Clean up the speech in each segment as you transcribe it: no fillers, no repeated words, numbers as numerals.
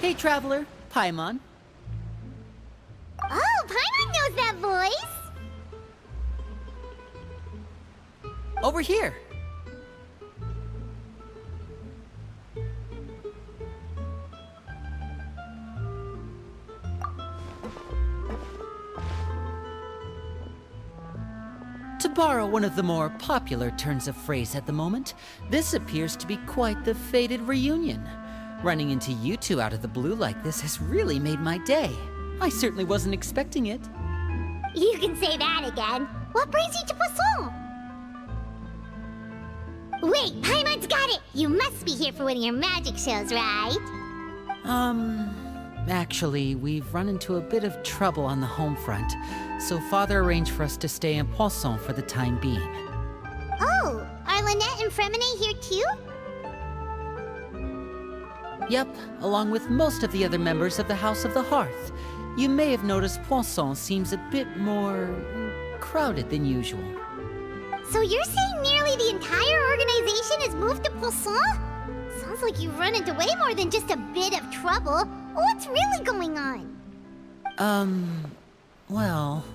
Hey, traveler. Paimon. Oh, Paimon knows that voice! Over here. To borrow one of the more popular turns of phrase at the moment, this appears to be quite the fated reunion. Running into you two out of the blue like this has really made my day. I certainly wasn't expecting it. You can say that again. What brings you to Poisson? Wait, Paimon's got it! You must be here for one of your magic shows, right? Actually, we've run into a bit of trouble on the home front, so Father arranged for us to stay in Poisson for the time being. Oh, are Lynette and Fremine here too? Yep, along with most of the other members of the House of the Hearth. You may have noticed Poisson seems a bit more crowded than usual. So you're saying nearly the entire organization has moved to Poisson? Sounds like you've run into way more than just a bit of trouble. What's really going on? Well...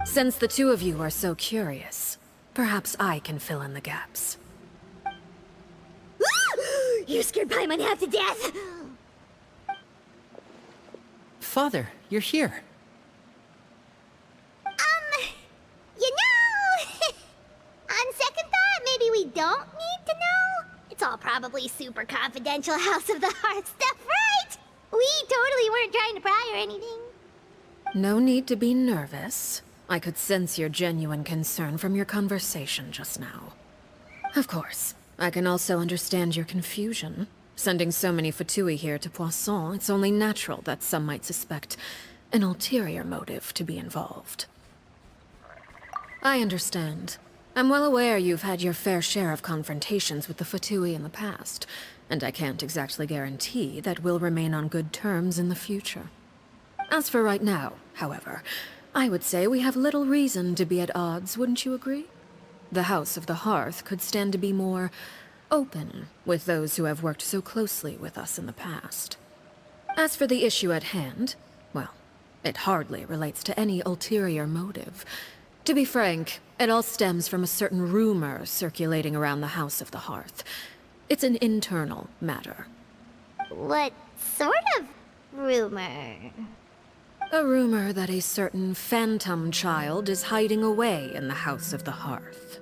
Since the two of you are so curious, perhaps I can fill in the gaps. You scared Paimon half to death! Father, you're here. You know... on second thought, maybe we don't need to know? It's all probably super confidential House of the Hearth stuff, right? We totally weren't trying to pry or anything. No need to be nervous. I could sense your genuine concern from your conversation just now. Of course, I can also understand your confusion. Sending so many Fatui here to Poisson, it's only natural that some might suspect an ulterior motive to be involved. I understand. I'm well aware you've had your fair share of confrontations with the Fatui in the past, and I can't exactly guarantee that we'll remain on good terms in the future. As for right now, however, I would say we have little reason to be at odds, wouldn't you agree? The House of the Hearth could stand to be more open with those who have worked so closely with us in the past. As for the issue at hand, well, it hardly relates to any ulterior motive. To be frank, it all stems from a certain rumor circulating around the House of the Hearth. It's an internal matter. What sort of rumor? A rumor that a certain phantom child is hiding away in the House of the Hearth.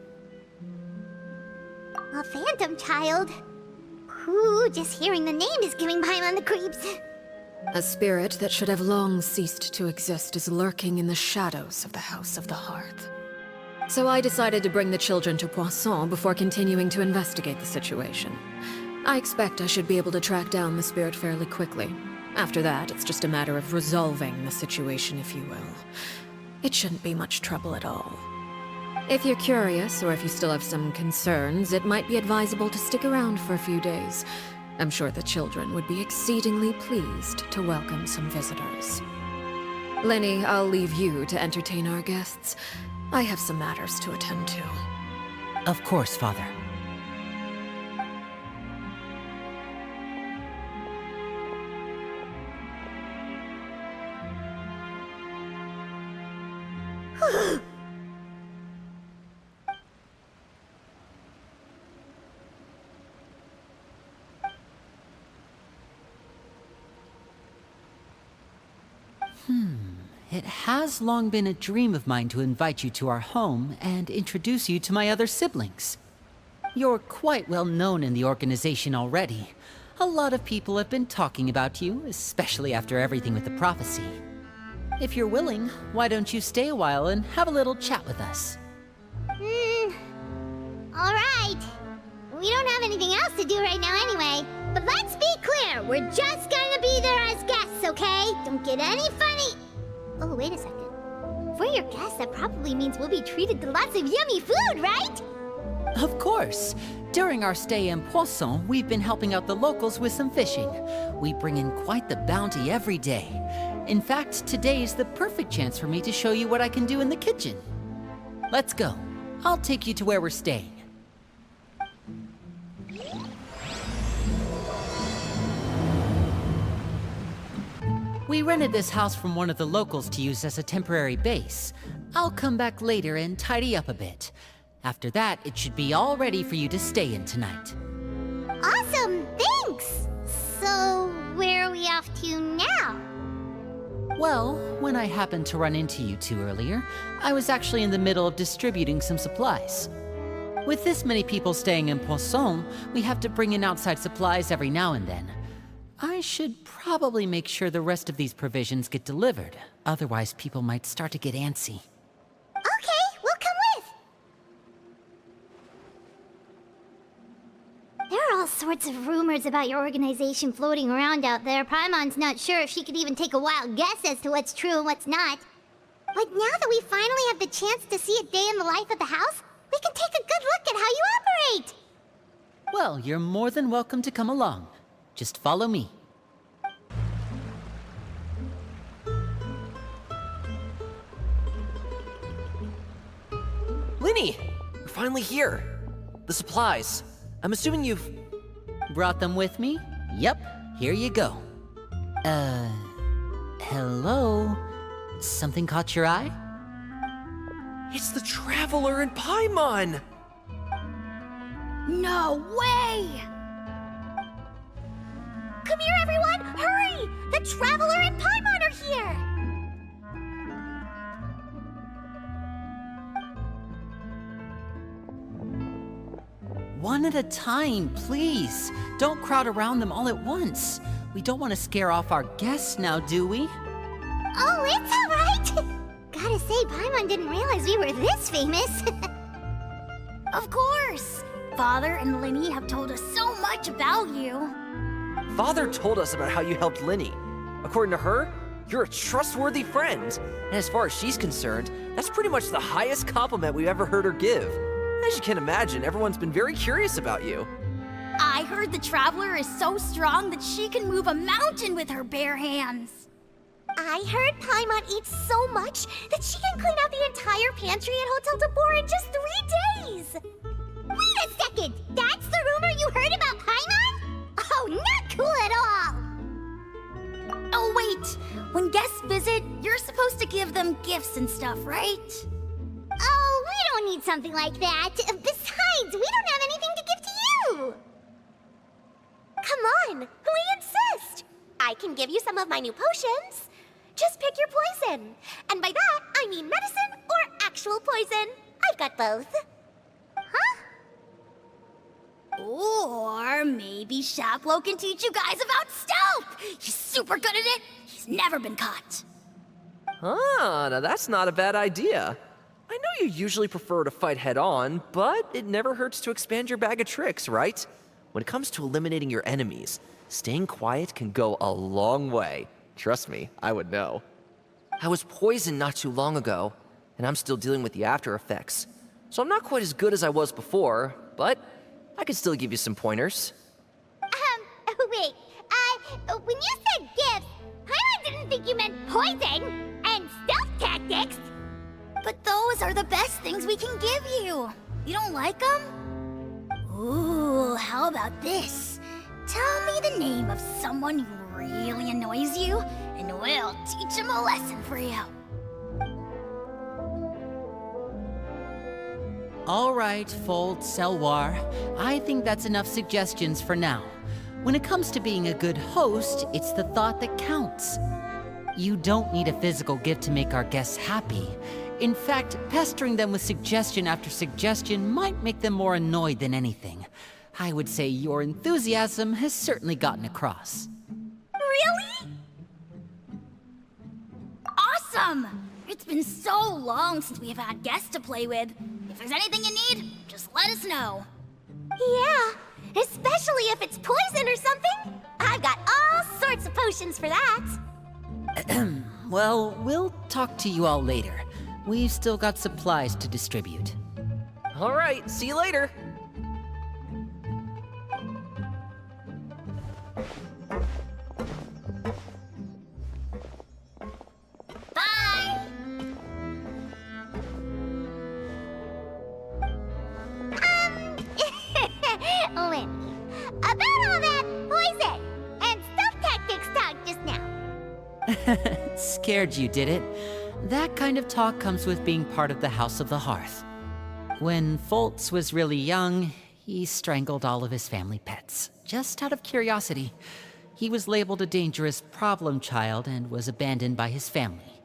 A phantom child? Ooh, just hearing the name is giving Paimon the creeps. A spirit that should have long ceased to exist is lurking in the shadows of the House of the Hearth. So I decided to bring the children to Poisson before continuing to investigate the situation. I expect I should be able to track down the spirit fairly quickly. After that, it's just a matter of resolving the situation, if you will. It shouldn't be much trouble at all. If you're curious, or if you still have some concerns, it might be advisable to stick around for a few days. I'm sure the children would be exceedingly pleased to welcome some visitors. Lenny, I'll leave you to entertain our guests. I have some matters to attend to. Of course, Father. It has long been a dream of mine to invite you to our home and introduce you to my other siblings. You're quite well known in the organization already. A lot of people have been talking about you, especially after everything with the prophecy. If you're willing, why don't you stay a while and have a little chat with us? Alright. We don't have anything else to do right now anyway. But let's be clear, we're just gonna be there as guests, okay? Don't get any funny... Oh, wait a second. For your guests, that probably means we'll be treated to lots of yummy food, right? Of course. During our stay in Poisson, we've been helping out the locals with some fishing. We bring in quite the bounty every day. In fact, today's the perfect chance for me to show you what I can do in the kitchen. Let's go. I'll take you to where we're staying. We rented this house from one of the locals to use as a temporary base. I'll come back later and tidy up a bit. After that, it should be all ready for you to stay in tonight. Awesome, thanks! So, where are we off to now? Well, when I happened to run into you two earlier, I was actually in the middle of distributing some supplies. With this many people staying in Poisson, we have to bring in outside supplies every now and then. I should probably make sure the rest of these provisions get delivered, otherwise people might start to get antsy. Okay, we'll come with! There are all sorts of rumors about your organization floating around out there. Paimon's not sure if she could even take a wild guess as to what's true and what's not. But now that we finally have the chance to see a day in the life of the house, we can take a good look at how you operate! Well, you're more than welcome to come along. Just follow me. Linny! You're finally here! The supplies. I'm assuming you've... Brought them with me? Yep, here you go. Hello? Something caught your eye? It's the Traveler in Paimon! No way! Come here, everyone! Hurry! The Traveler and Paimon are here! One at a time, please. Don't crowd around them all at once. We don't want to scare off our guests now, do we? Oh, it's all right! Gotta say, Paimon didn't realize we were this famous. Of course! Father and Linny have told us so much about you. Father told us about how you helped Linny. According to her, you're a trustworthy friend. And as far as she's concerned, that's pretty much the highest compliment we've ever heard her give. As you can imagine, everyone's been very curious about you. I heard the Traveler is so strong that she can move a mountain with her bare hands. I heard Paimon eats so much that she can clean out the entire pantry at Hotel de Boer in just 3 days! Wait a second! That's the rumor you heard about Paimon? Oh, not cool at all! Oh wait, when guests visit, you're supposed to give them gifts and stuff, right? Oh, we don't need something like that. Besides, we don't have anything to give to you! Come on, we insist! I can give you some of my new potions. Just pick your poison. And by that, I mean medicine or actual poison. I've got both. Huh? Or maybe Shaplo can teach you guys about stealth! He's super good at it! He's never been caught! Ah, now that's not a bad idea. I know you usually prefer to fight head-on, but it never hurts to expand your bag of tricks, right? When it comes to eliminating your enemies, staying quiet can go a long way. Trust me, I would know. I was poisoned not too long ago, and I'm still dealing with the after effects. So I'm not quite as good as I was before, but I could still give you some pointers. Wait, when you said gifts, Paimon didn't think you meant poison and stealth tactics. But those are the best things we can give you. You don't like them? Ooh, how about this? Tell me the name of someone who really annoys you, and we'll teach him a lesson for you. All right, Fold, Selwar. I think that's enough suggestions for now. When it comes to being a good host, it's the thought that counts. You don't need a physical gift to make our guests happy. In fact, pestering them with suggestion after suggestion might make them more annoyed than anything. I would say your enthusiasm has certainly gotten across. Really? Awesome! It's been so long since we've had guests to play with. If there's anything you need, just let us know. Yeah, especially if it's poison or something. I've got all sorts of potions for that. Well, we'll talk to you all later. We've still got supplies to distribute. All right, see you later. Bye! Linny, about all that poison and stealth tactics talk just now. Scared you, did it? That kind of talk comes with being part of the House of the Hearth. When Foltz was really young, he strangled all of his family pets, just out of curiosity. He was labeled a dangerous problem child and was abandoned by his family.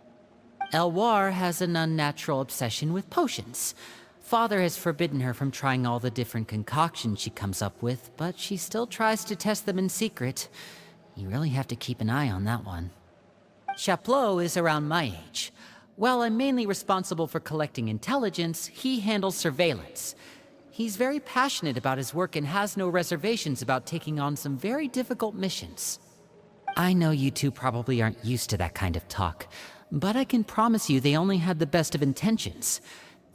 Elwar has an unnatural obsession with potions. Father has forbidden her from trying all the different concoctions she comes up with, but she still tries to test them in secret. You really have to keep an eye on that one. Chaplot is around my age. While I'm mainly responsible for collecting intelligence, he handles surveillance. He's very passionate about his work and has no reservations about taking on some very difficult missions. I know you two probably aren't used to that kind of talk, but I can promise you they only had the best of intentions.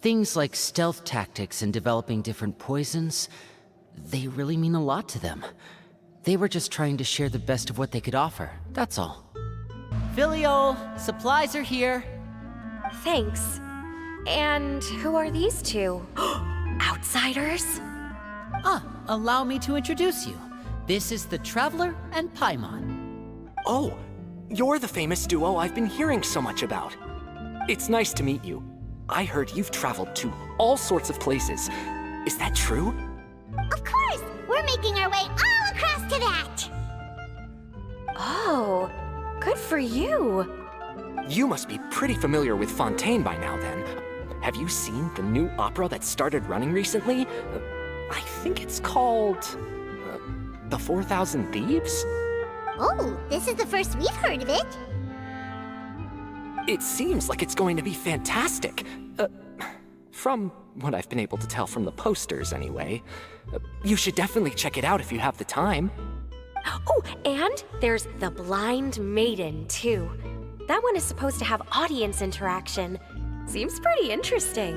Things like stealth tactics and developing different poisons, they really mean a lot to them. They were just trying to share the best of what they could offer, that's all. Filiol, supplies are here. Thanks. And who are these two? Outsiders? Allow me to introduce you. This is the Traveler and Paimon. Oh, you're the famous duo I've been hearing so much about. It's nice to meet you. I heard you've traveled to all sorts of places. Is that true? Of course! We're making our way all across to that! Oh, good for you. You must be pretty familiar with Fontaine by now, then. Have you seen the new opera that started running recently? I think it's called... The 4,000 Thieves? Oh, this is the first we've heard of it. It seems like it's going to be fantastic. From what I've been able to tell from the posters, anyway. You should definitely check it out if you have the time. Oh, and there's The Blind Maiden, too. That one is supposed to have audience interaction. Seems pretty interesting.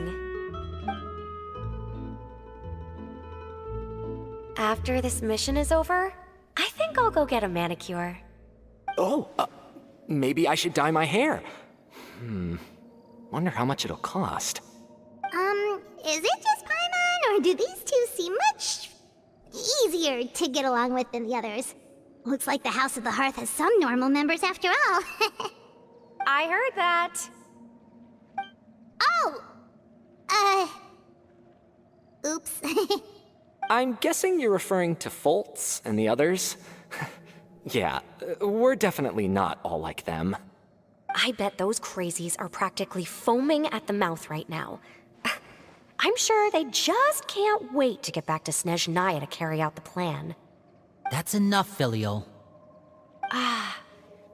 After this mission is over, I think I'll go get a manicure. Oh, maybe I should dye my hair. Wonder how much it'll cost. Is it just Paimon, or do these two seem much easier to get along with than the others? Looks like the House of the Hearth has some normal members after all. I heard that. Oh! Oops. I'm guessing you're referring to Foltz and the others? Yeah, we're definitely not all like them. I bet those crazies are practically foaming at the mouth right now. I'm sure they just can't wait to get back to Snezhnaya to carry out the plan. That's enough, Filiol.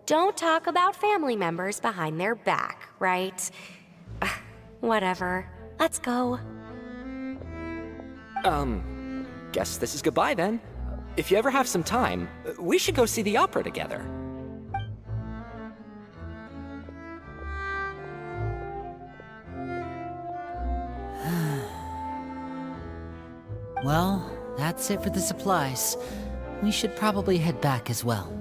Don't talk about family members behind their back, right? Whatever. Let's go. Guess this is goodbye then. If you ever have some time, we should go see the opera together. Well, that's it for the supplies. We should probably head back as well.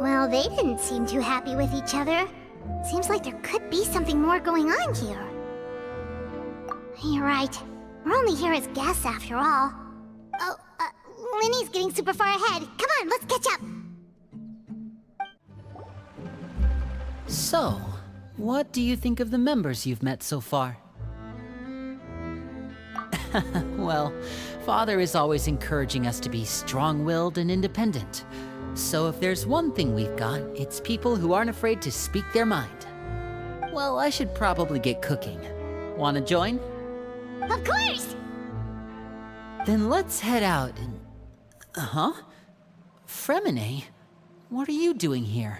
Well, they didn't seem too happy with each other. Seems like there could be something more going on here. You're right. We're only here as guests after all. Oh, Linny's getting super far ahead. Come on, let's catch up. So, what do you think of the members you've met so far? Well, Father is always encouraging us to be strong-willed and independent. So if there's one thing we've got, it's people who aren't afraid to speak their mind. Well, I should probably get cooking. Wanna join? Of course! Then let's head out and... Huh? Fremine? What are you doing here?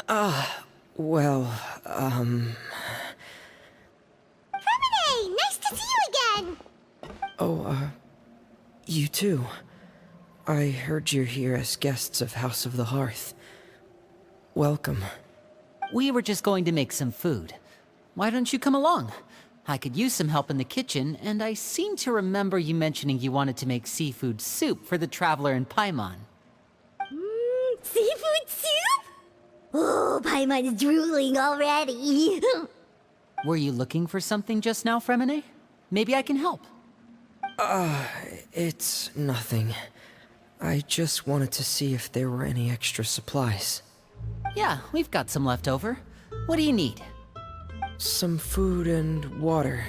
Fremine! Nice to see you again! You too. I heard you're here as guests of House of the Hearth. Welcome. We were just going to make some food. Why don't you come along? I could use some help in the kitchen, and I seem to remember you mentioning you wanted to make seafood soup for the Traveler and Paimon. Seafood soup? Oh, Paimon's drooling already. Were you looking for something just now, Fremine? Maybe I can help. It's nothing. I just wanted to see if there were any extra supplies. Yeah, we've got some left over. What do you need? Some food and water,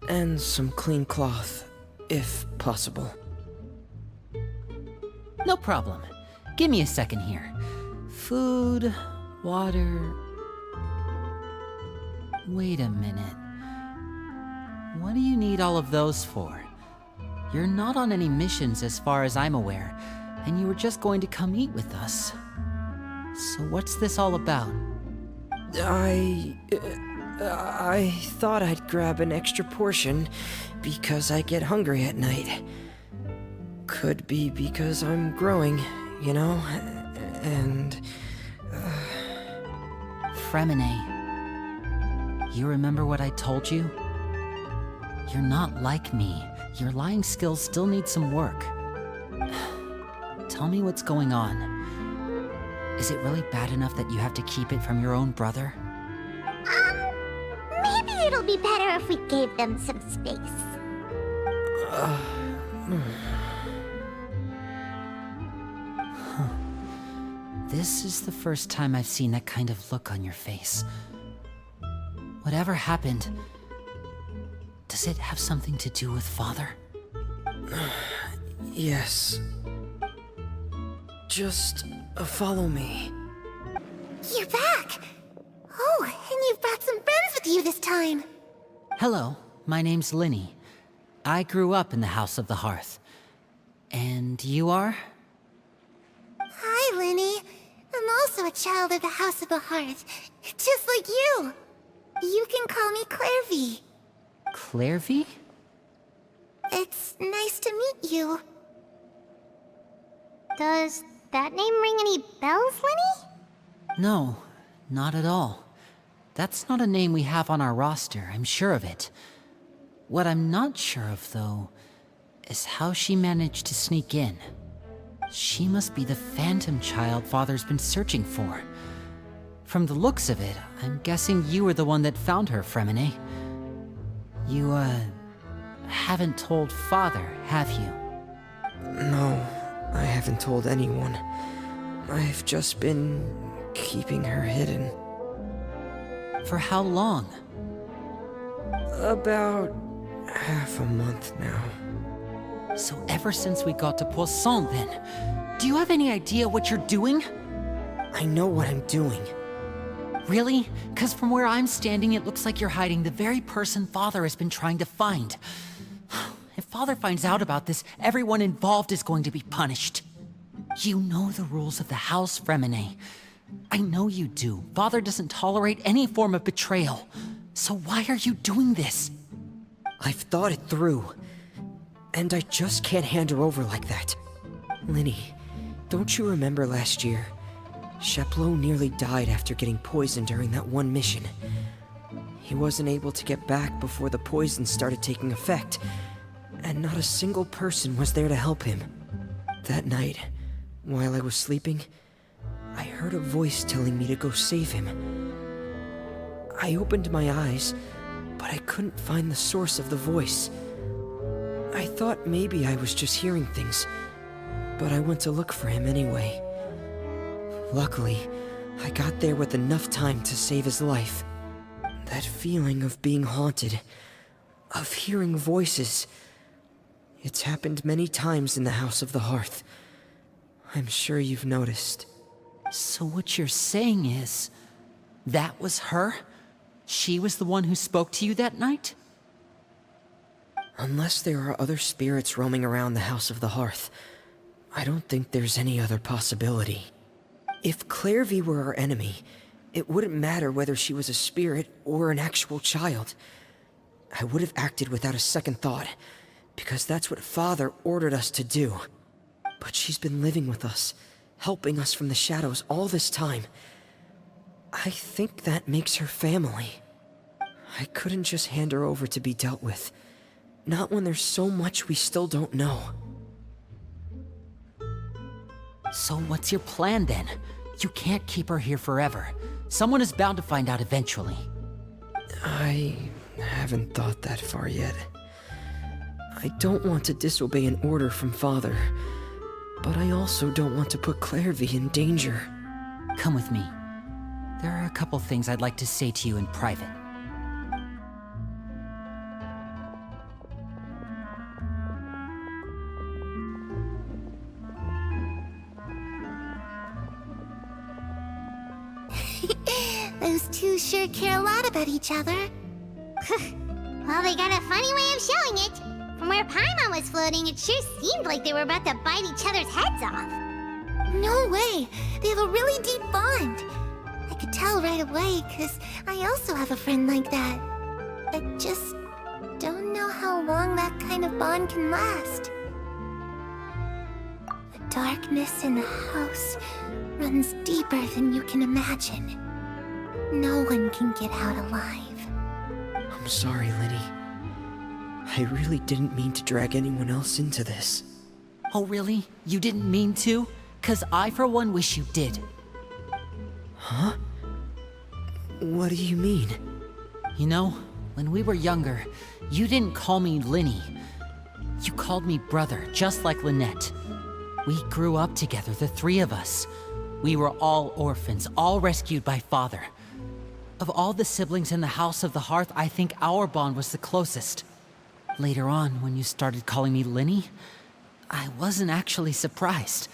and some clean cloth, if possible. No problem. Give me a second here. Food, water... Wait a minute. What do you need all of those for? You're not on any missions as far as I'm aware, and you were just going to come eat with us. So what's this all about? I thought I'd grab an extra portion because I get hungry at night. Could be because I'm growing, you know, and... Fremine. You remember what I told you? You're not like me. Your lying skills still need some work. Tell me what's going on. Is it really bad enough that you have to keep it from your own brother? Maybe it'll be better if we gave them some space. This is the first time I've seen that kind of look on your face. Whatever happened, does it have something to do with Father? Yes. Just follow me. You're back! Oh, and you've brought some friends with you this time. Hello, my name's Linny. I grew up in the House of the Hearth. And you are? Hi, Linny. I'm also a child of the House of the Hearth, just like you. You can call me Clairvy. Clairvy? It's nice to meet you. Does that name ring any bells, Linny? No, not at all. That's not a name we have on our roster, I'm sure of it. What I'm not sure of, though, is how she managed to sneak in. She must be the phantom child Father's been searching for. From the looks of it, I'm guessing you were the one that found her, Fremine. You, haven't told Father, have you? No, I haven't told anyone. I've just been keeping her hidden. For how long? About half a month now. So ever since we got to Poisson, then, do you have any idea what you're doing? I know what I'm doing. Really? 'Cause from where I'm standing, it looks like you're hiding the very person Father has been trying to find. If Father finds out about this, everyone involved is going to be punished. You know the rules of the house, Fremine. I know you do. Father doesn't tolerate any form of betrayal. So why are you doing this? I've thought it through. And I just can't hand her over like that. Linny, don't you remember last year? Sheplo nearly died after getting poisoned during that one mission. He wasn't able to get back before the poison started taking effect, and not a single person was there to help him. That night, while I was sleeping, I heard a voice telling me to go save him. I opened my eyes, but I couldn't find the source of the voice. I thought maybe I was just hearing things, but I went to look for him anyway. Luckily, I got there with enough time to save his life. That feeling of being haunted, of hearing voices, it's happened many times in the House of the Hearth. I'm sure you've noticed. So what you're saying is, that was her? She was the one who spoke to you that night? Unless there are other spirits roaming around the House of the Hearth, I don't think there's any other possibility. If Clairvy were our enemy, it wouldn't matter whether she was a spirit or an actual child. I would have acted without a second thought, because that's what Father ordered us to do. But she's been living with us, helping us from the shadows all this time. I think that makes her family. I couldn't just hand her over to be dealt with. Not when there's so much we still don't know. So what's your plan then? You can't keep her here forever. Someone is bound to find out eventually. I haven't thought that far yet. I don't want to disobey an order from Father, but I also don't want to put Clairvy in danger. Come with me. There are a couple things I'd like to say to you in private. Those two sure care a lot about each other. Well, they got a funny way of showing it. From where Paimon was floating, it sure seemed like they were about to bite each other's heads off. No way! They have a really deep bond! I could tell right away, because I also have a friend like that. I just don't know how long that kind of bond can last. The darkness in the house runs deeper than you can imagine. No one can get out alive. I'm sorry, Lenny. I really didn't mean to drag anyone else into this. Oh, really? You didn't mean to? 'Cause I, for one, wish you did. Huh? What do you mean? You know, when we were younger, you didn't call me Linny. You called me brother, just like Lynette. We grew up together, the three of us. We were all orphans, all rescued by Father. Of all the siblings in the House of the Hearth, I think our bond was the closest. Later on, when you started calling me Linny, I wasn't actually surprised.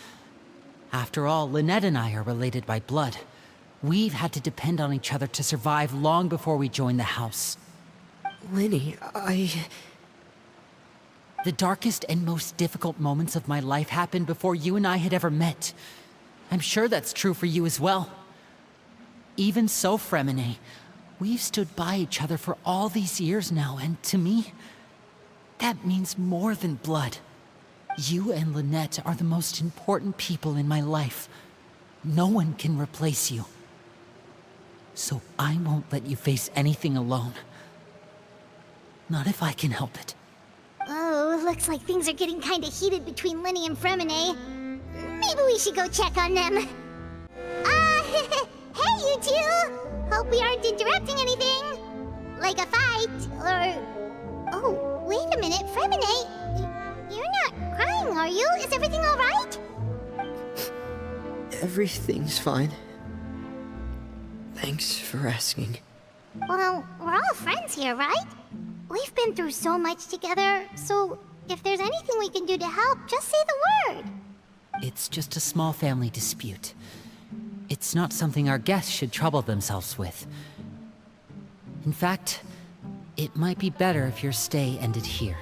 After all, Lynette and I are related by blood. We've had to depend on each other to survive long before we joined the house. Lenny, The darkest and most difficult moments of my life happened before you and I had ever met. I'm sure that's true for you as well. Even so, Fremine, we've stood by each other for all these years now, and to me, that means more than blood. You and Lynette are the most important people in my life. No one can replace you. So I won't let you face anything alone. Not if I can help it. Oh, looks like things are getting kinda heated between Linny and Fremine. Maybe we should go check on them. Hey you two! Hope we aren't interrupting anything. Like a fight, or... Oh, wait a minute, Fremine. You're not crying, are you? Is everything alright? everything's fine. Thanks for asking. Well, we're all friends here, right? We've been through so much together, so if there's anything we can do to help, just say the word. It's just a small family dispute. It's not something our guests should trouble themselves with. In fact, it might be better if your stay ended here.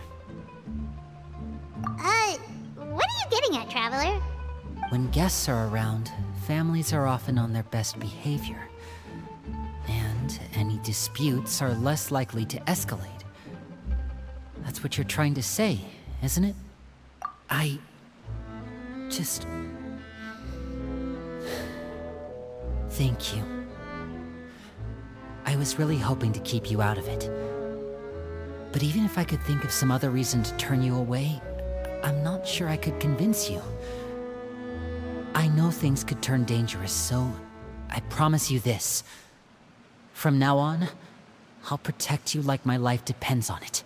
What are you getting at, Traveler? When guests are around, families are often on their best behavior. And any disputes are less likely to escalate. That's what you're trying to say, isn't it? I just... Thank you. I was really hoping to keep you out of it. But even if I could think of some other reason to turn you away, I'm not sure I could convince you. I know things could turn dangerous, so I promise you this. From now on, I'll protect you like my life depends on it.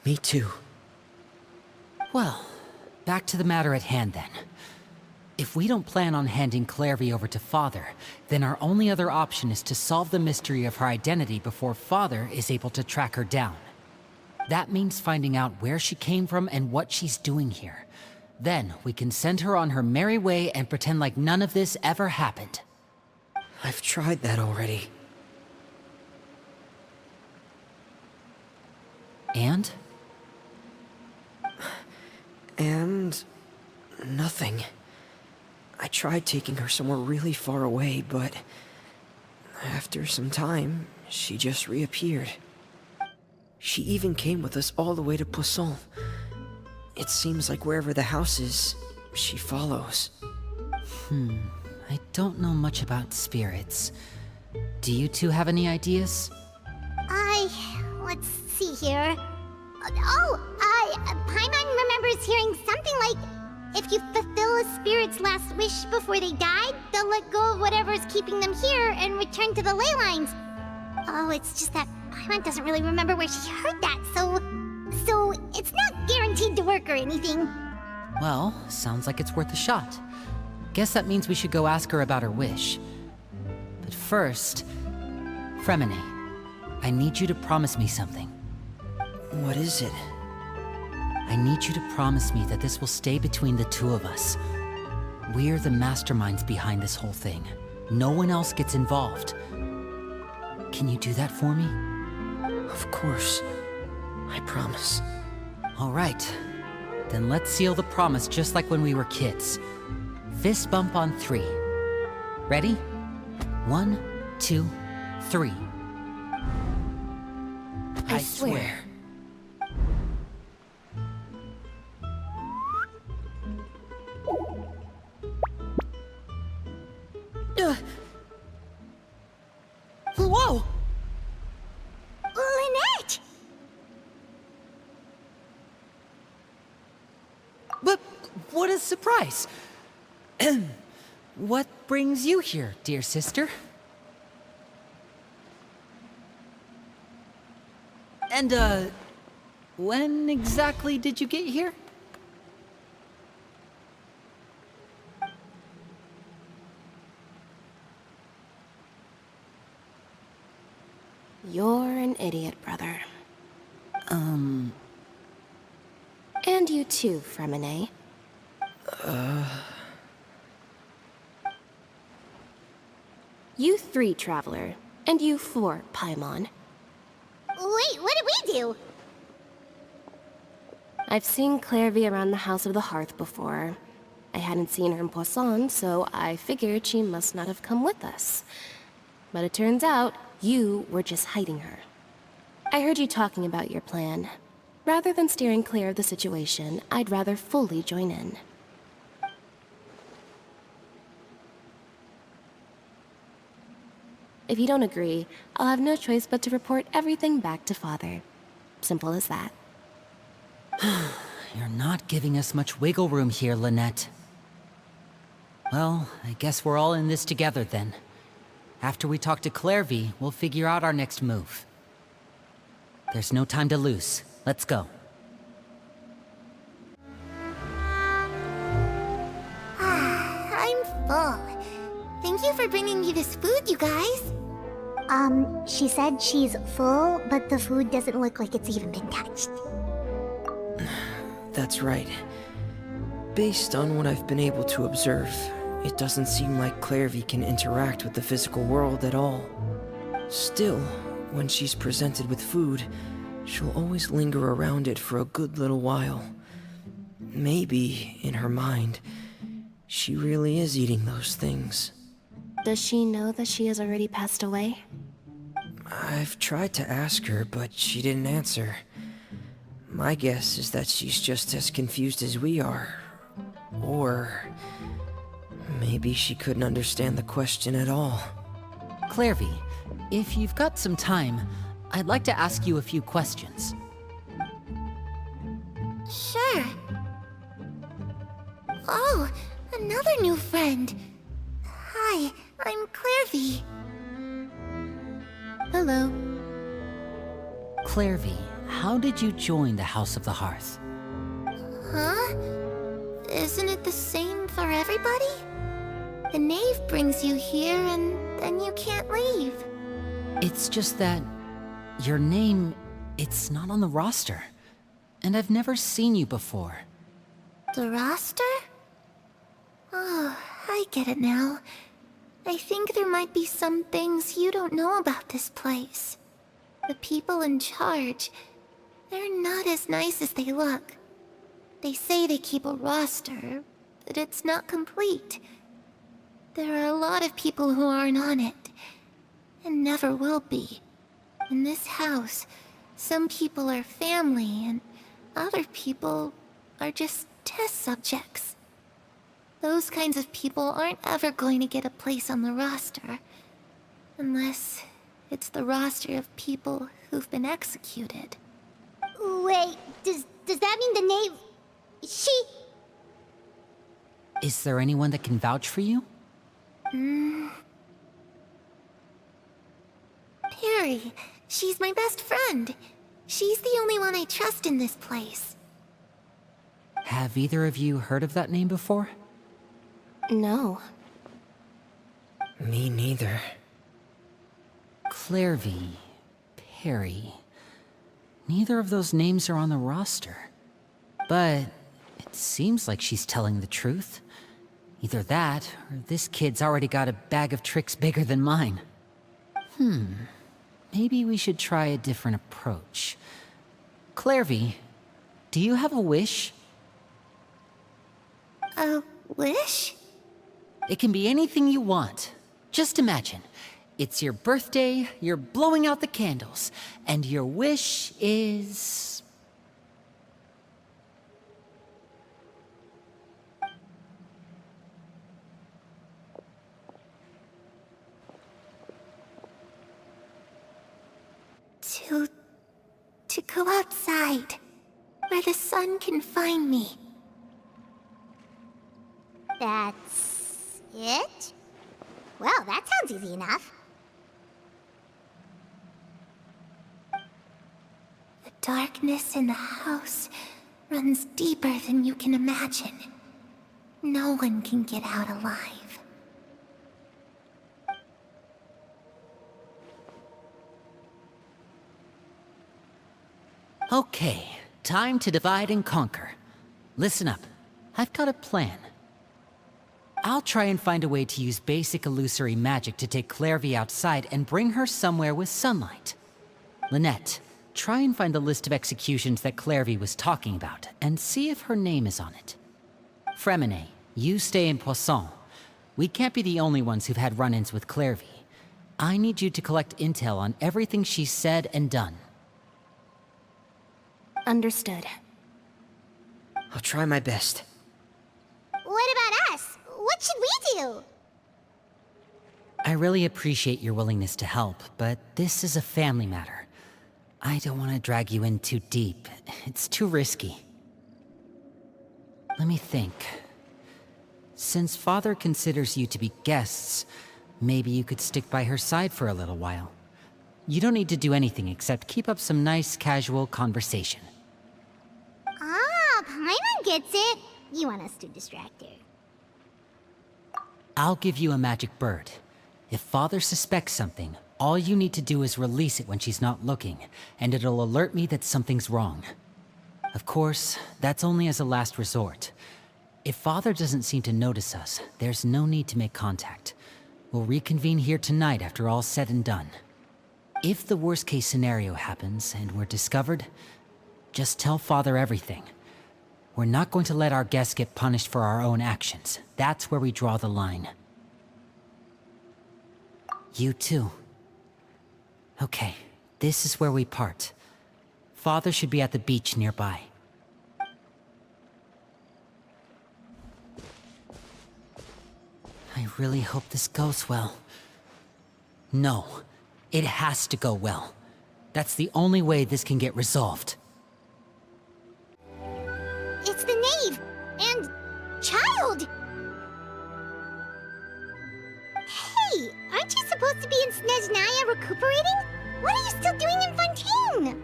Me too. Well, back to the matter at hand then. If we don't plan on handing Clairvy over to Father, then our only other option is to solve the mystery of her identity before Father is able to track her down. That means finding out where she came from and what she's doing here. Then we can send her on her merry way and pretend like none of this ever happened. I've tried that already. And? And... nothing. I tried taking her somewhere really far away, but... after some time, she just reappeared. She even came with us all the way to Poisson. It seems like wherever the house is, she follows. I don't know much about spirits. Do you two have any ideas? Let's see here. Paimon remembers hearing something like, if you fulfill a spirit's last wish before they died, they'll let go of whatever's keeping them here and return to the ley lines. Oh, it's just that Paimon doesn't really remember where she heard that, so it's not or anything. Well, sounds like it's worth a shot. Guess that means we should go ask her about her wish. But first, Fremine, I need you to promise me something. What is it? I need you to promise me that this will stay between the two of us. We're the masterminds behind this whole thing. No one else gets involved. Can you do that for me? Of course. I promise. All right. Then let's seal the promise just like when we were kids. Fist bump on 3. Ready? 1, 2, 3. I swear. Whoa! Lynette! But what a surprise! What brings you here, dear sister? And, when exactly did you get here? You're an idiot, brother. And you too, Fremine. You 3, Traveler. And you 4, Paimon. Wait, what did we do? I've seen Clairvy around the House of the Hearth before. I hadn't seen her in Poisson, so I figured she must not have come with us. But it turns out, you were just hiding her. I heard you talking about your plan. Rather than steering clear of the situation, I'd rather fully join in. If you don't agree, I'll have no choice but to report everything back to Father. Simple as that. You're not giving us much wiggle room here, Lynette. Well, I guess we're all in this together then. After we talk to Clairvy, we'll figure out our next move. There's no time to lose. Let's go. I'm full. Thank you for bringing me this food, you guys. She said she's full, but the food doesn't look like it's even been touched. That's right. Based on what I've been able to observe, it doesn't seem like Clairvy can interact with the physical world at all. Still, when she's presented with food, she'll always linger around it for a good little while. Maybe, in her mind, she really is eating those things. Does she know that she has already passed away? I've tried to ask her, but she didn't answer. My guess is that she's just as confused as we are. Or maybe she couldn't understand the question at all. Clairvy, if you've got some time, I'd like to ask you a few questions. Sure. Oh, another new friend. Hi, I'm Clairvy. Hello. Clairvy, how did you join the House of the Hearth? Huh? Isn't it the same for everybody? The knave brings you here and then you can't leave. It's just that your name, it's not on the roster. And I've never seen you before. The roster? Oh, I get it now. I think there might be some things you don't know about this place. The people in charge, they're not as nice as they look. They say they keep a roster, but it's not complete. There are a lot of people who aren't on it, and never will be. In this house, some people are family, and other people are just test subjects. Those kinds of people aren't ever going to get a place on the roster. Unless it's the roster of people who've been executed. Wait, does that mean the knave... She... Is there anyone that can vouch for you? Perry, she's my best friend. She's the only one I trust in this place. Have either of you heard of that name before? No. Me neither. Clairvy, Perry. Neither of those names are on the roster. But it seems like she's telling the truth. Either that, or this kid's already got a bag of tricks bigger than mine. Maybe we should try a different approach. Clairvy, do you have a wish? A wish? It can be anything you want. Just imagine. It's your birthday, you're blowing out the candles, and your wish is... To go outside, where the sun can find me. That's it? Well, that sounds easy enough. The darkness in the house runs deeper than you can imagine. No one can get out alive. Okay, time to divide and conquer. Listen up, I've got a plan. I'll try and find a way to use basic illusory magic to take Clairvy outside and bring her somewhere with sunlight. Lynette, try and find the list of executions that Clairvy was talking about, and see if her name is on it. Fremine, you stay in Poisson. We can't be the only ones who've had run-ins with Clairvy. I need you to collect intel on everything she's said and done. Understood. I'll try my best. What about us? What should we do? I really appreciate your willingness to help, but this is a family matter. I don't want to drag you in too deep. It's too risky. Let me think. Since Father considers you to be guests, maybe you could stick by her side for a little while. You don't need to do anything except keep up some nice, casual conversation. Ah, Paimon gets it. You want us to distract her. I'll give you a magic bird. If Father suspects something, all you need to do is release it when she's not looking, and it'll alert me that something's wrong. Of course, that's only as a last resort. If Father doesn't seem to notice us, there's no need to make contact. We'll reconvene here tonight after all's said and done. If the worst-case scenario happens and we're discovered, just tell Father everything. We're not going to let our guests get punished for our own actions. That's where we draw the line. You too. Okay, this is where we part. Father should be at the beach nearby. I really hope this goes well. No, it has to go well. That's the only way this can get resolved. It's the knave! And... child! Hey, aren't you supposed to be in Snezhnaya recuperating? What are you still doing in Fontaine?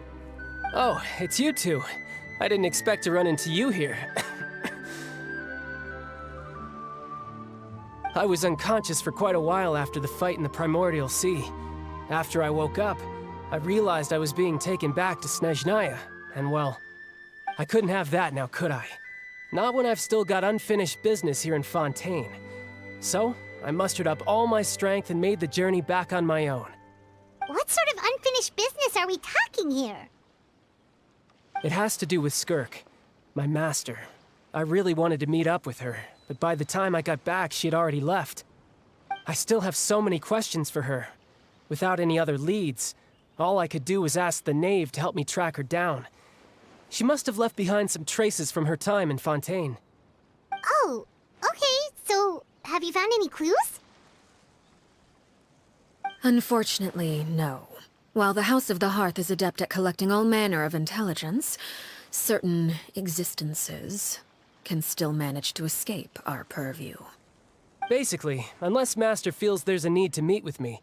Oh, it's you two. I didn't expect to run into you here. I was unconscious for quite a while after the fight in the Primordial Sea. After I woke up, I realized I was being taken back to Snezhnaya, and well, I couldn't have that now, could I? Not when I've still got unfinished business here in Fontaine. So, I mustered up all my strength and made the journey back on my own. What sort of unfinished business are we talking here? It has to do with Skirk, my master. I really wanted to meet up with her, but by the time I got back, she had already left. I still have so many questions for her. Without any other leads, all I could do was ask the knave to help me track her down. She must have left behind some traces from her time in Fontaine. Oh, okay, so have you found any clues? Unfortunately, no. While the House of the Hearth is adept at collecting all manner of intelligence, certain existences can still manage to escape our purview. Basically, unless Master feels there's a need to meet with me,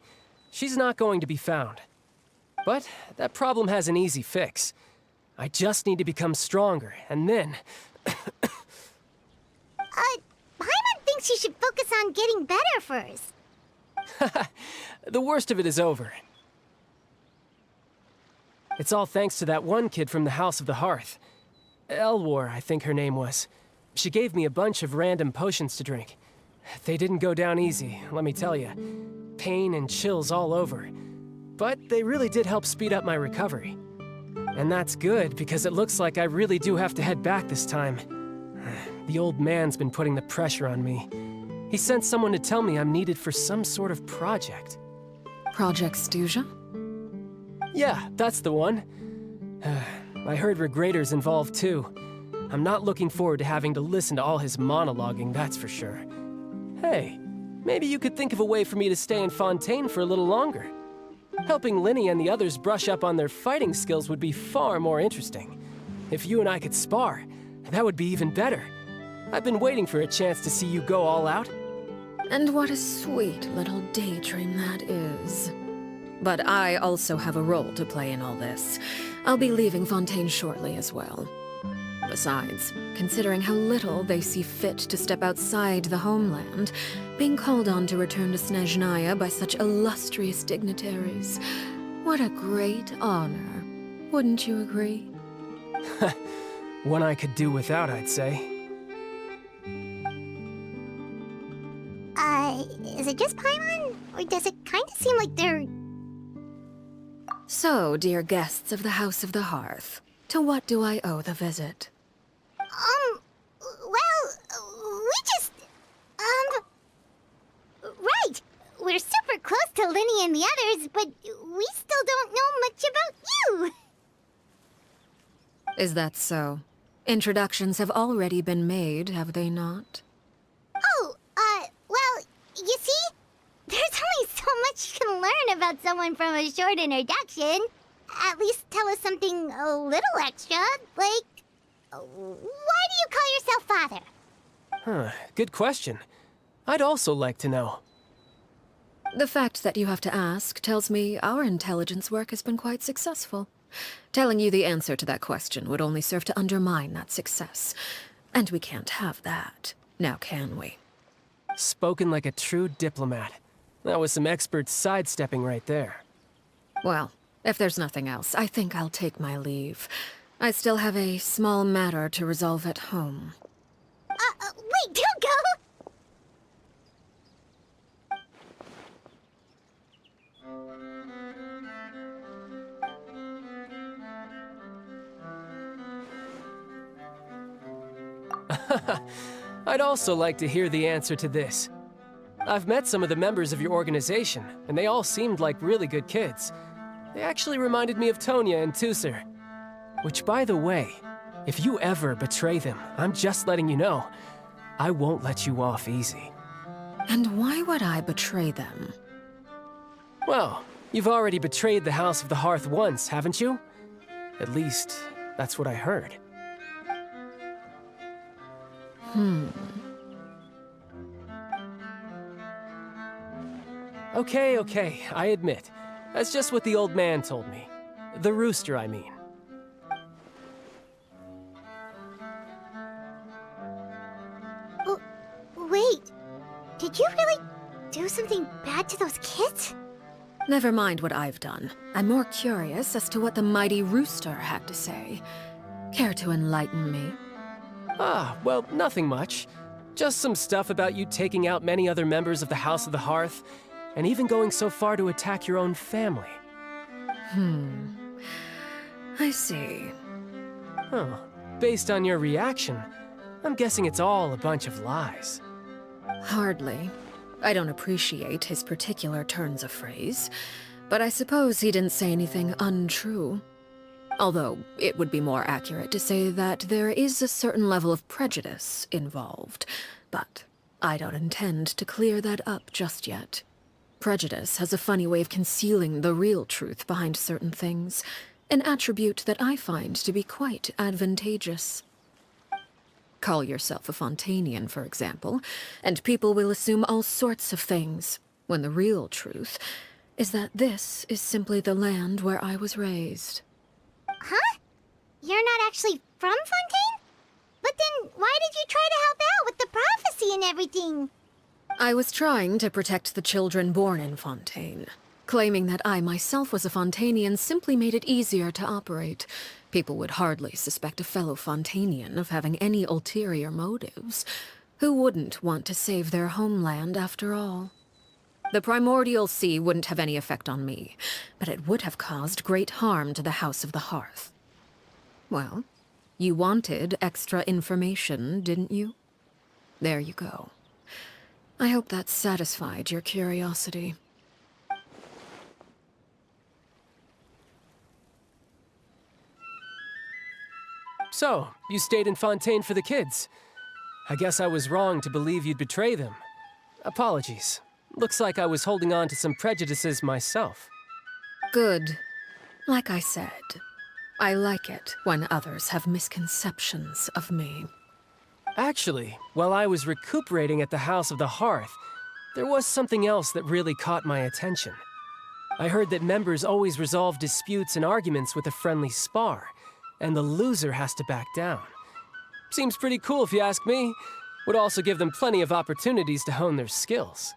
she's not going to be found. But that problem has an easy fix. I just need to become stronger, and then... Paimon thinks you should focus on getting better first. The worst of it is over. It's all thanks to that one kid from the House of the Hearth. Elwar, I think her name was. She gave me a bunch of random potions to drink. They didn't go down easy, let me tell you. Pain and chills all over. But they really did help speed up my recovery. And that's good, because it looks like I really do have to head back this time. The old man's been putting the pressure on me. He sent someone to tell me I'm needed for some sort of project. Project Stuja? Yeah, that's the one. I heard Regrader's involved too. I'm not looking forward to having to listen to all his monologuing, that's for sure. Hey, maybe you could think of a way for me to stay in Fontaine for a little longer. Helping Linny and the others brush up on their fighting skills would be far more interesting. If you and I could spar, that would be even better. I've been waiting for a chance to see you go all out. And what a sweet little daydream that is. But I also have a role to play in all this. I'll be leaving Fontaine shortly as well. Besides, considering how little they see fit to step outside the homeland, being called on to return to Snezhnaya by such illustrious dignitaries, what a great honor. Wouldn't you agree? One I could do without, I'd say. Is it just Paimon? Or does it kind of seem like they're... So, dear guests of the House of the Hearth, to what do I owe the visit? Well, we just... Right! We're super close to Linny and the others, but we still don't know much about you! Is that so? Introductions have already been made, have they not? Oh, well, you see? There's only so much you can learn about someone from a short introduction. At least tell us something a little extra, like... Why do you call yourself father? Huh, good question. I'd also like to know. The fact that you have to ask tells me our intelligence work has been quite successful. Telling you the answer to that question would only serve to undermine that success. And we can't have that, now can we? Spoken like a true diplomat. That was some expert sidestepping right there. Well, if there's nothing else, I think I'll take my leave. I still have a small matter to resolve at home. Wait, don't go! I'd also like to hear the answer to this. I've met some of the members of your organization, and they all seemed like really good kids. They actually reminded me of Tonya and Tusser. Which, by the way, if you ever betray them, I'm just letting you know, I won't let you off easy. And why would I betray them? Well, you've already betrayed the House of the Hearth once, haven't you? At least, that's what I heard. Okay, I admit. That's just what the old man told me. The rooster, I mean. Wait, did you really do something bad to those kids? Never mind what I've done. I'm more curious as to what the mighty rooster had to say. Care to enlighten me? Ah, well, nothing much. Just some stuff about you taking out many other members of the House of the Hearth, and even going so far to attack your own family. I see. Huh. Based on your reaction, I'm guessing it's all a bunch of lies. Hardly. I don't appreciate his particular turns of phrase, but I suppose he didn't say anything untrue. Although, it would be more accurate to say that there is a certain level of prejudice involved, but I don't intend to clear that up just yet. Prejudice has a funny way of concealing the real truth behind certain things, an attribute that I find to be quite advantageous. Call yourself a Fontainian, for example, and people will assume all sorts of things, when the real truth is that this is simply the land where I was raised. Huh? You're not actually from Fontaine? But then why did you try to help out with the everything. I was trying to protect the children born in Fontaine. Claiming that I myself was a Fontainian simply made it easier to operate. People would hardly suspect a fellow Fontainian of having any ulterior motives. Who wouldn't want to save their homeland after all? The primordial sea wouldn't have any effect on me, but it would have caused great harm to the House of the Hearth. Well, you wanted extra information, didn't you? There you go. I hope that satisfied your curiosity. So, you stayed in Fontaine for the kids. I guess I was wrong to believe you'd betray them. Apologies. Looks like I was holding on to some prejudices myself. Good. Like I said, I like it when others have misconceptions of me. Actually, while I was recuperating at the House of the Hearth, there was something else that really caught my attention. I heard that members always resolve disputes and arguments with a friendly spar, and the loser has to back down. Seems pretty cool if you ask me. Would also give them plenty of opportunities to hone their skills.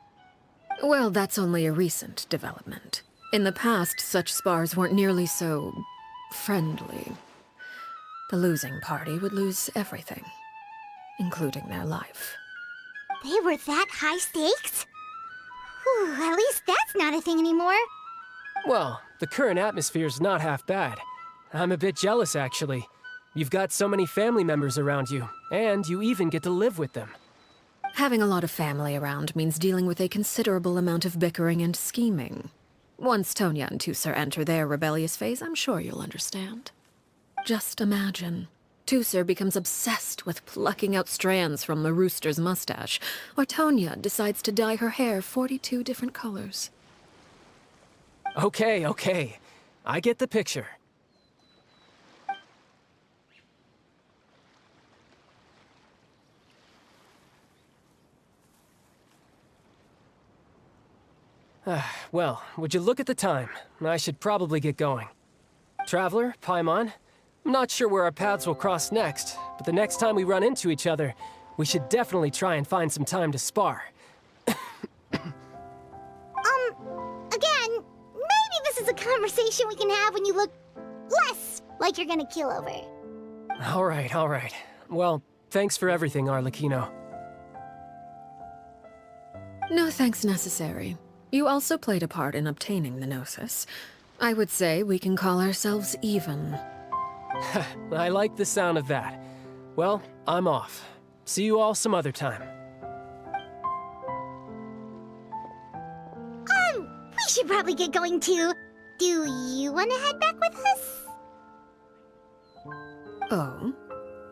Well, that's only a recent development. In the past, such spars weren't nearly so friendly. The losing party would lose everything, including their life. They were that high stakes? Whew, at least that's not a thing anymore. Well, the current atmosphere's not half bad. I'm a bit jealous, actually. You've got so many family members around you, and you even get to live with them. Having a lot of family around means dealing with a considerable amount of bickering and scheming. Once Tonya and Tusser enter their rebellious phase, I'm sure you'll understand. Just imagine. Tusser becomes obsessed with plucking out strands from the rooster's mustache, or Tonya decides to dye her hair 42 different colors. Okay. I get the picture. Well, would you look at the time? I should probably get going. Traveler, Paimon, I'm not sure where our paths will cross next, but the next time we run into each other, we should definitely try and find some time to spar. Again, maybe this is a conversation we can have when you look less like you're gonna kill over. All right. Well, thanks for everything, Arlecchino. No thanks necessary. You also played a part in obtaining the Gnosis. I would say we can call ourselves even. I like the sound of that. Well, I'm off. See you all some other time. We should probably get going too. Do you want to head back with us? Oh?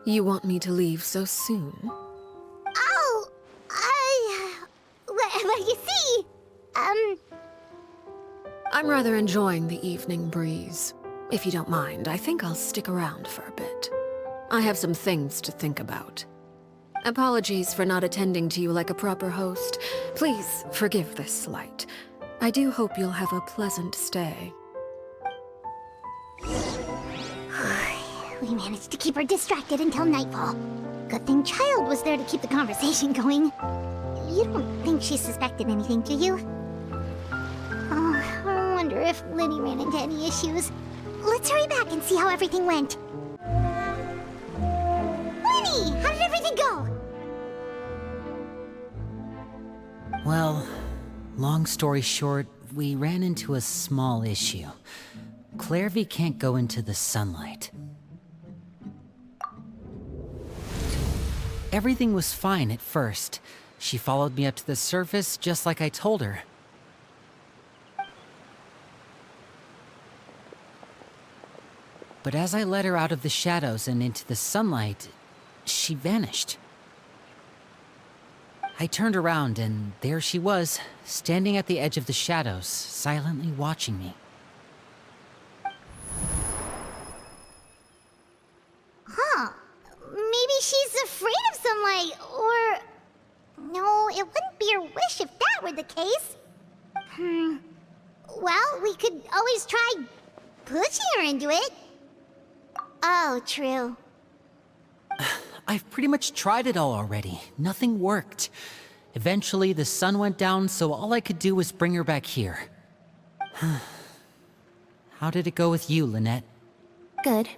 You want me to leave so soon? Oh, well, you see, I'm rather enjoying the evening breeze. If you don't mind, I think I'll stick around for a bit. I have some things to think about. Apologies for not attending to you like a proper host. Please forgive this slight. I do hope you'll have a pleasant stay. We managed to keep her distracted until nightfall. Good thing Child was there to keep the conversation going. You don't think she suspected anything, do you? Oh, I wonder if Linny ran into any issues. Let's hurry back and see how everything went. Linny, how did everything go? Well, long story short, we ran into a small issue. Clairvy can't go into the sunlight. Everything was fine at first. She followed me up to the surface just like I told her. But as I led her out of the shadows and into the sunlight, she vanished. I turned around and there she was, standing at the edge of the shadows, silently watching me. Huh. Maybe she's afraid of sunlight, or... No, it wouldn't be her wish if that were the case. Well, we could always try pushing her into it. Oh, true. I've pretty much tried it all already. Nothing worked. Eventually, the sun went down, so all I could do was bring her back here. How did it go with you, Lynette? Good.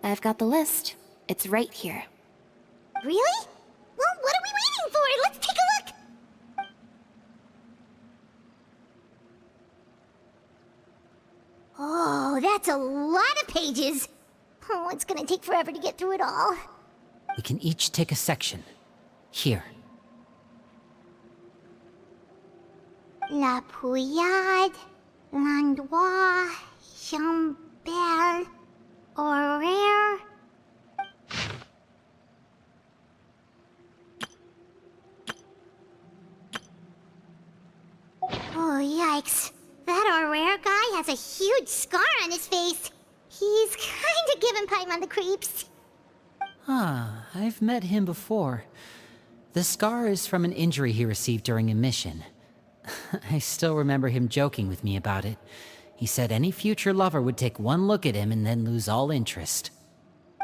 I've got the list. It's right here. Really? Well, what are we waiting for? Let's take a look! Oh, that's a lot of pages. Oh, it's gonna take forever to get through it all. We can each take a section. Here. La Pouillade, Landois, Chambert, Horaire. Oh, yikes. That Horaire guy has a huge scar on his face. He's kinda giving Paimon the creeps. I've met him before. The scar is from an injury he received during a mission. I still remember him joking with me about it. He said any future lover would take one look at him and then lose all interest.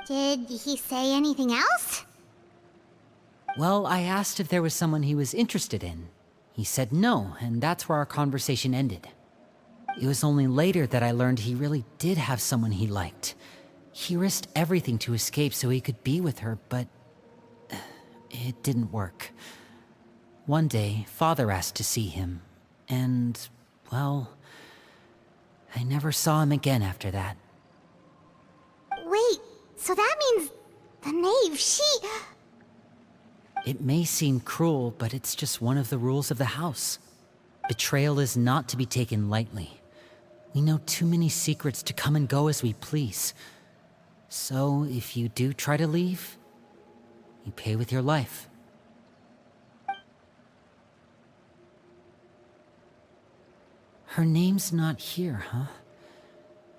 Did he say anything else? Well, I asked if there was someone he was interested in. He said no, and that's where our conversation ended. It was only later that I learned he really did have someone he liked. He risked everything to escape so he could be with her, but it didn't work. One day, Father asked to see him, and, well, I never saw him again after that. Wait, so that means the knave, It may seem cruel, but it's just one of the rules of the house. Betrayal is not to be taken lightly. We know too many secrets to come and go as we please. So, if you do try to leave, you pay with your life. Her name's not here, huh?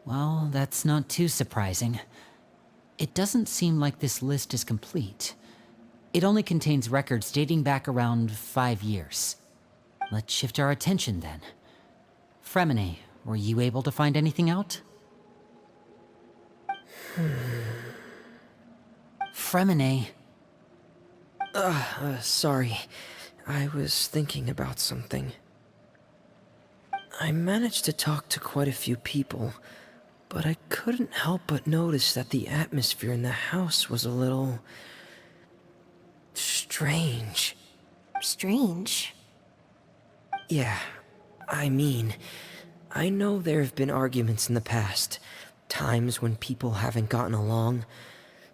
Well, that's not too surprising. It doesn't seem like this list is complete. It only contains records dating back around 5 years. Let's shift our attention then. Fremine, were you able to find anything out? Fremine. Sorry. I was thinking about something. I managed to talk to quite a few people, but I couldn't help but notice that the atmosphere in the house was a little... strange. Strange? Yeah, I mean, I know there have been arguments in the past, times when people haven't gotten along.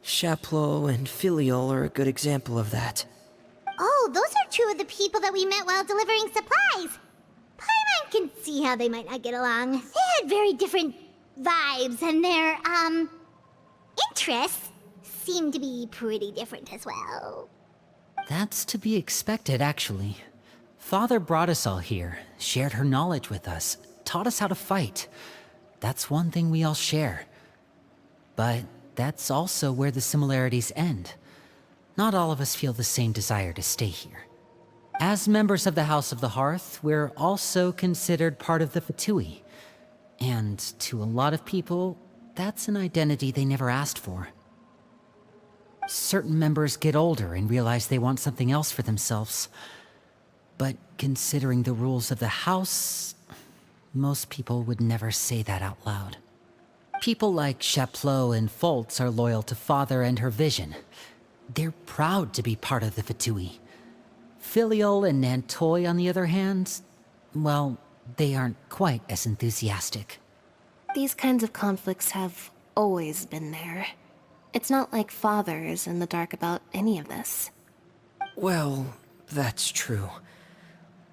Chaplot and Filiol are a good example of that. Oh, those are two of the people that we met while delivering supplies. Paimon can see how they might not get along. They had very different vibes, and their, interests seem to be pretty different as well. That's to be expected, actually. Father brought us all here, shared her knowledge with us, taught us how to fight. That's one thing we all share. But that's also where the similarities end. Not all of us feel the same desire to stay here. As members of the House of the Hearth, we're also considered part of the Fatui. And to a lot of people, that's an identity they never asked for. Certain members get older and realize they want something else for themselves. But considering the rules of the house, most people would never say that out loud. People like Chaplot and Foltz are loyal to Father and her vision. They're proud to be part of the Fatui. Filiol and Nantoy, on the other hand, well, they aren't quite as enthusiastic. These kinds of conflicts have always been there. It's not like Father is in the dark about any of this. Well, that's true.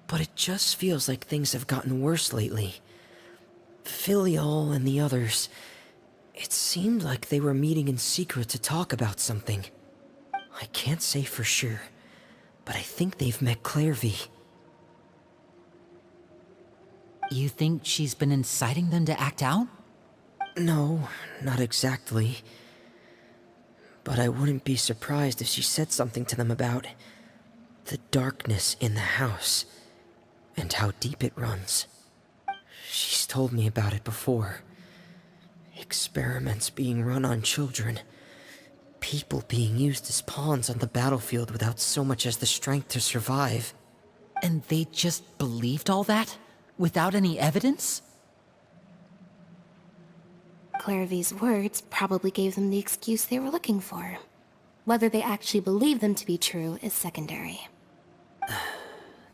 But it just feels like things have gotten worse lately. Filiol and the others, it seemed like they were meeting in secret to talk about something. I can't say for sure, but I think they've met Clairvy. You think she's been inciting them to act out? No, not exactly. But I wouldn't be surprised if she said something to them about the darkness in the house and how deep it runs. She's told me about it before. Experiments being run on children. People being used as pawns on the battlefield without so much as the strength to survive. And they just believed all that? Without any evidence? Clairvy's words probably gave them the excuse they were looking for. Whether they actually believe them to be true is secondary.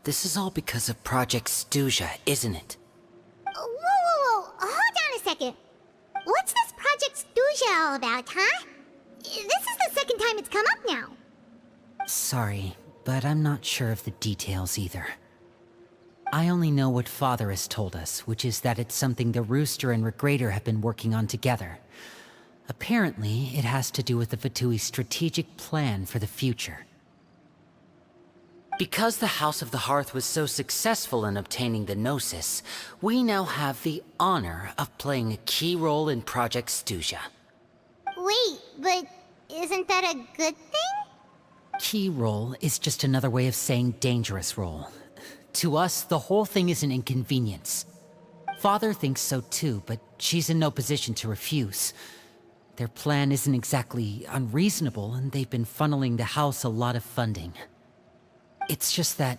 This is all because of Project Stuja, isn't it? Whoa. Hold on a second. What's this Project Stuja all about, huh? This is the second time it's come up now. Sorry, but I'm not sure of the details either. I only know what Father has told us, which is that it's something the Rooster and Regrader have been working on together. Apparently, it has to do with the Fatui's strategic plan for the future. Because the House of the Hearth was so successful in obtaining the Gnosis, we now have the honor of playing a key role in Project Stuja. Wait, but isn't that a good thing? Key role is just another way of saying dangerous role. To us, the whole thing is an inconvenience. Father thinks so too, but she's in no position to refuse. Their plan isn't exactly unreasonable, and they've been funneling the house a lot of funding. It's just that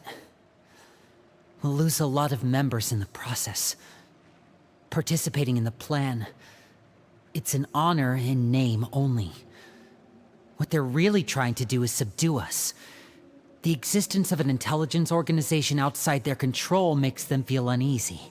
we'll lose a lot of members in the process. Participating in the plan, it's an honor in name only. What they're really trying to do is subdue us. The existence of an intelligence organization outside their control makes them feel uneasy.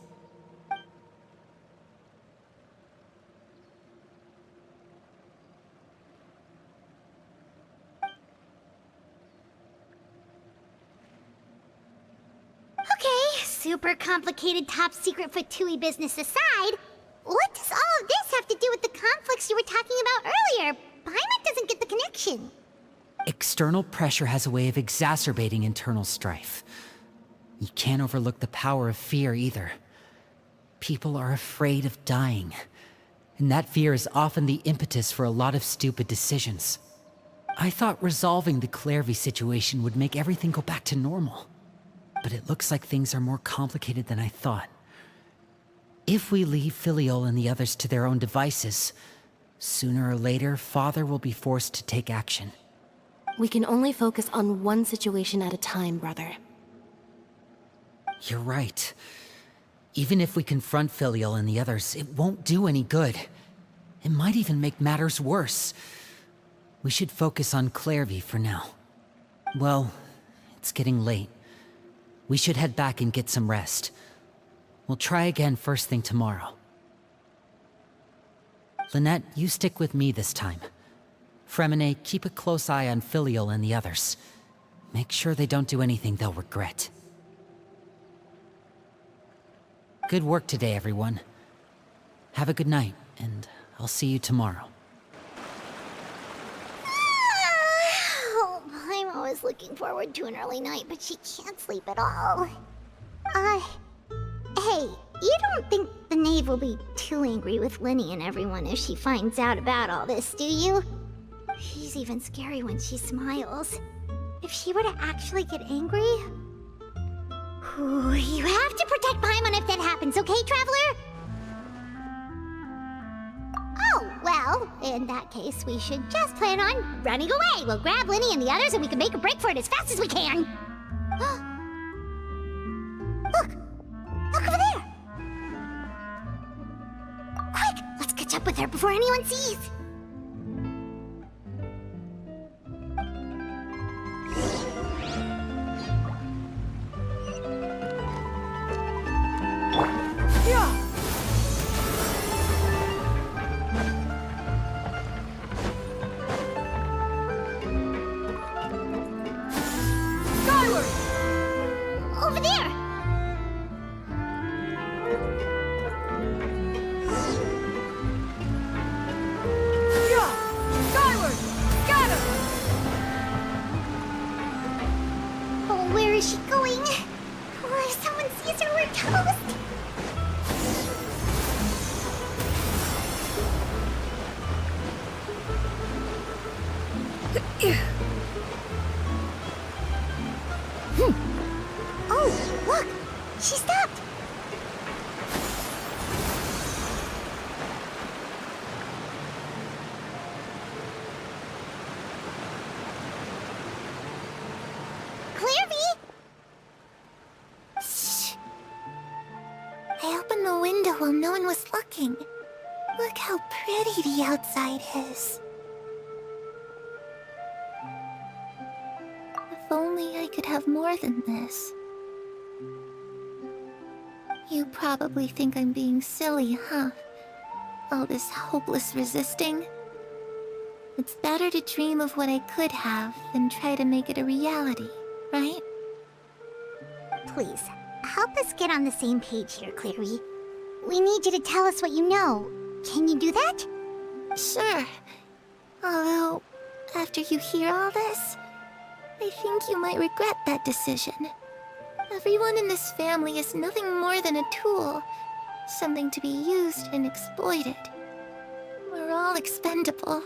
Okay, super complicated top secret Fatui business aside, what does all of this have to do with the conflicts you were talking about earlier? Paimon doesn't get the connection. External pressure has a way of exacerbating internal strife. You can't overlook the power of fear either. People are afraid of dying, and that fear is often the impetus for a lot of stupid decisions. I thought resolving the Clairvy situation would make everything go back to normal, but it looks like things are more complicated than I thought. If we leave Filiol and the others to their own devices, sooner or later, Father will be forced to take action. We can only focus on one situation at a time, brother. You're right. Even if we confront Filial and the others, it won't do any good. It might even make matters worse. We should focus on Clairvy for now. Well, it's getting late. We should head back and get some rest. We'll try again first thing tomorrow. Lynette, you stick with me this time. Fremine, keep a close eye on Filial and the others. Make sure they don't do anything they'll regret. Good work today, everyone. Have a good night, and I'll see you tomorrow. Oh, Paimon was looking forward to an early night, but she can't sleep at all. Hey, you don't think the knave will be too angry with Linny and everyone if she finds out about all this, do you? She's even scary when she smiles. If she were to actually get angry... Ooh, you have to protect Paimon if that happens, okay, Traveler? Oh, well, in that case, we should just plan on running away. We'll grab Linny and the others and we can make a break for it as fast as we can. Look! Look over there! Quick, let's catch up with her before anyone sees. Over there! Skyward! Scatter! Oh, where is she going? Oh, if someone sees her, we're toast! Oh, look! She stopped! while no one was looking. Look how pretty the outside is. If only I could have more than this. You probably think I'm being silly, huh? All this hopeless resisting. It's better to dream of what I could have than try to make it a reality, right? Please, help us get on the same page here, Clary. We need you to tell us what you know. Can you do that? Sure. Although, after you hear all this, I think you might regret that decision. Everyone in this family is nothing more than a tool. Something to be used and exploited. We're all expendable.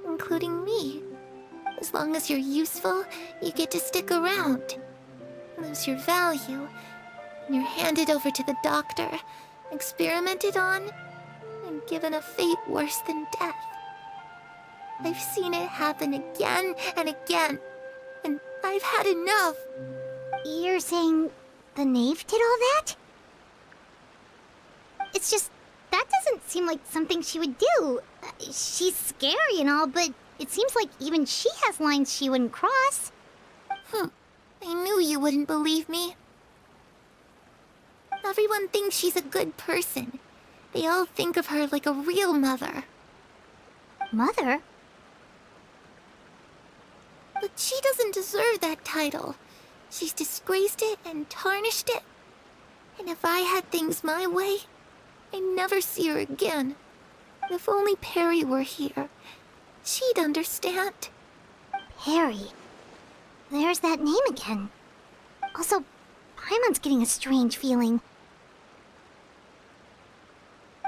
Including me. As long as you're useful, you get to stick around. Lose your value, and you're handed over to the doctor, experimented on, and given a fate worse than death. I've seen it happen again and again, and I've had enough. You're saying the knave did all that? It's just, that doesn't seem like something she would do. She's scary and all, but it seems like even she has lines she wouldn't cross. I knew you wouldn't believe me. Everyone thinks she's a good person. They all think of her like a real mother. Mother? But she doesn't deserve that title. She's disgraced it and tarnished it. And if I had things my way, I'd never see her again. If only Perry were here, she'd understand. Perry. There's that name again. Also, Paimon's getting a strange feeling.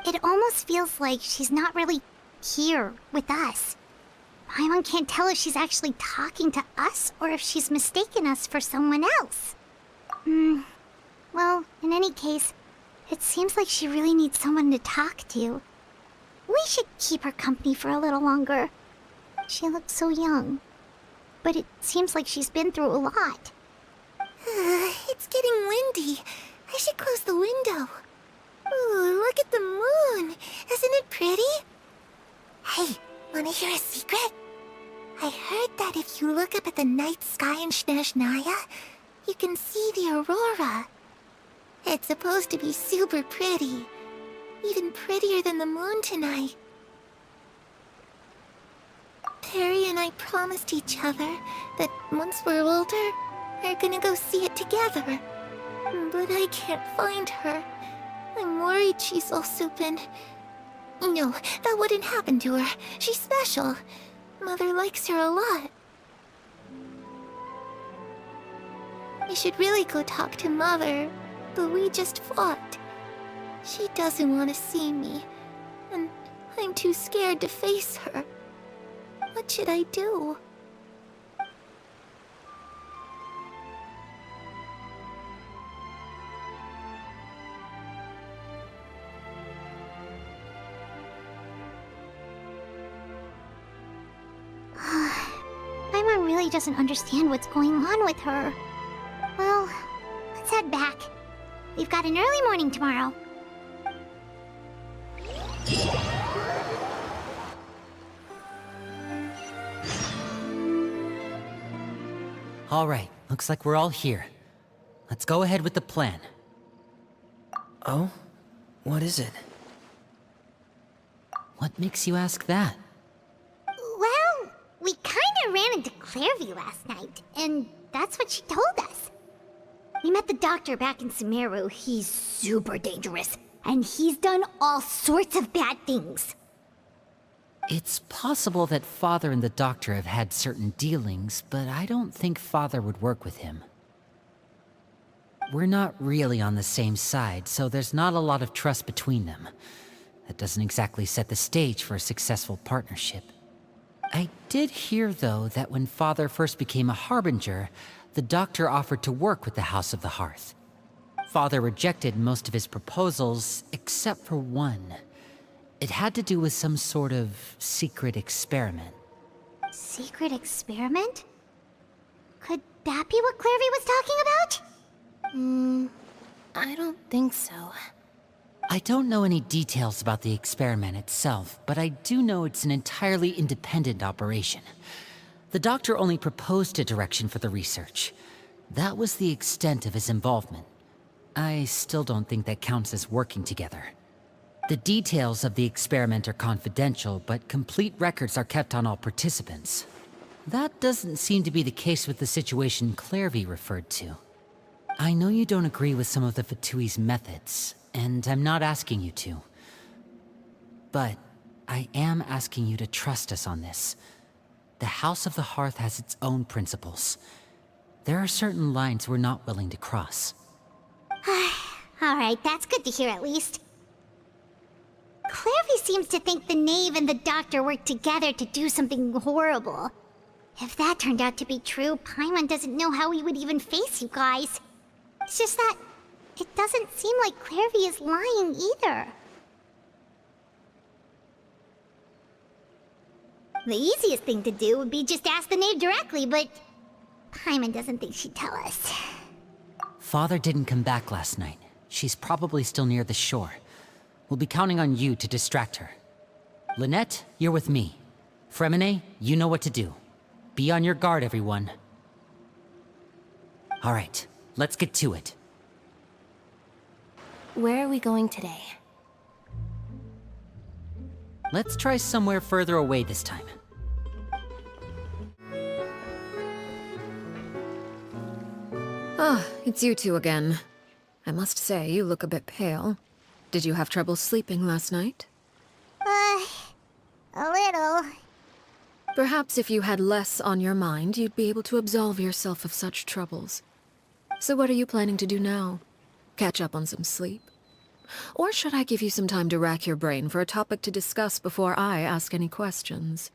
It almost feels like she's not really here with us. Paimon can't tell if she's actually talking to us or if she's mistaken us for someone else. Well, in any case, it seems like she really needs someone to talk to. We should keep her company for a little longer. She looks so young. But it seems like she's been through a lot. It's getting windy. I should close the window. Ooh, look at the moon. Isn't it pretty? Hey, wanna hear a secret? I heard that if you look up at the night sky in Snezhnaya, you can see the aurora. It's supposed to be super pretty. Even prettier than the moon tonight. Perry and I promised each other that once we're older, we're gonna go see it together. But I can't find her. I'm worried she's also been... No, that wouldn't happen to her. She's special. Mother likes her a lot. I should really go talk to Mother, but we just fought. She doesn't want to see me, and I'm too scared to face her. What should I do? Paimon really doesn't understand what's going on with her. Well, let's head back. We've got an early morning tomorrow. All right, looks like we're all here. Let's go ahead with the plan. Oh? What is it? What makes you ask that? Well, we kinda ran into Clairview last night, and that's what she told us. We met the doctor back in Sumeru. He's super dangerous, and he's done all sorts of bad things. It's possible that Father and the Doctor have had certain dealings, but I don't think Father would work with him. We're not really on the same side, so there's not a lot of trust between them. That doesn't exactly set the stage for a successful partnership. I did hear, though, that when Father first became a Harbinger, the Doctor offered to work with the House of the Hearth. Father rejected most of his proposals, except for one. It had to do with some sort of secret experiment. Secret experiment? Could that be what Clairview was talking about? I don't think so. I don't know any details about the experiment itself, but I do know it's an entirely independent operation. The doctor only proposed a direction for the research. That was the extent of his involvement. I still don't think that counts as working together. The details of the experiment are confidential, but complete records are kept on all participants. That doesn't seem to be the case with the situation Clairvy referred to. I know you don't agree with some of the Fatui's methods, and I'm not asking you to. But I am asking you to trust us on this. The House of the Hearth has its own principles. There are certain lines we're not willing to cross. Alright, that's good to hear at least. Clairvy seems to think the knave and the doctor worked together to do something horrible. If that turned out to be true, Paimon doesn't know how he would even face you guys. It's just that it doesn't seem like Clairvy is lying either. The easiest thing to do would be just ask the knave directly, but Paimon doesn't think she'd tell us. Father didn't come back last night. She's probably still near the shore. We'll be counting on you to distract her. Lynette, you're with me. Fremine, you know what to do. Be on your guard, everyone. All right, let's get to it. Where are we going today? Let's try somewhere further away this time. Ah, it's you two again. I must say, you look a bit pale. Did you have trouble sleeping last night? A little. Perhaps if you had less on your mind, you'd be able to absolve yourself of such troubles. So what are you planning to do now? Catch up on some sleep? Or should I give you some time to rack your brain for a topic to discuss before I ask any questions?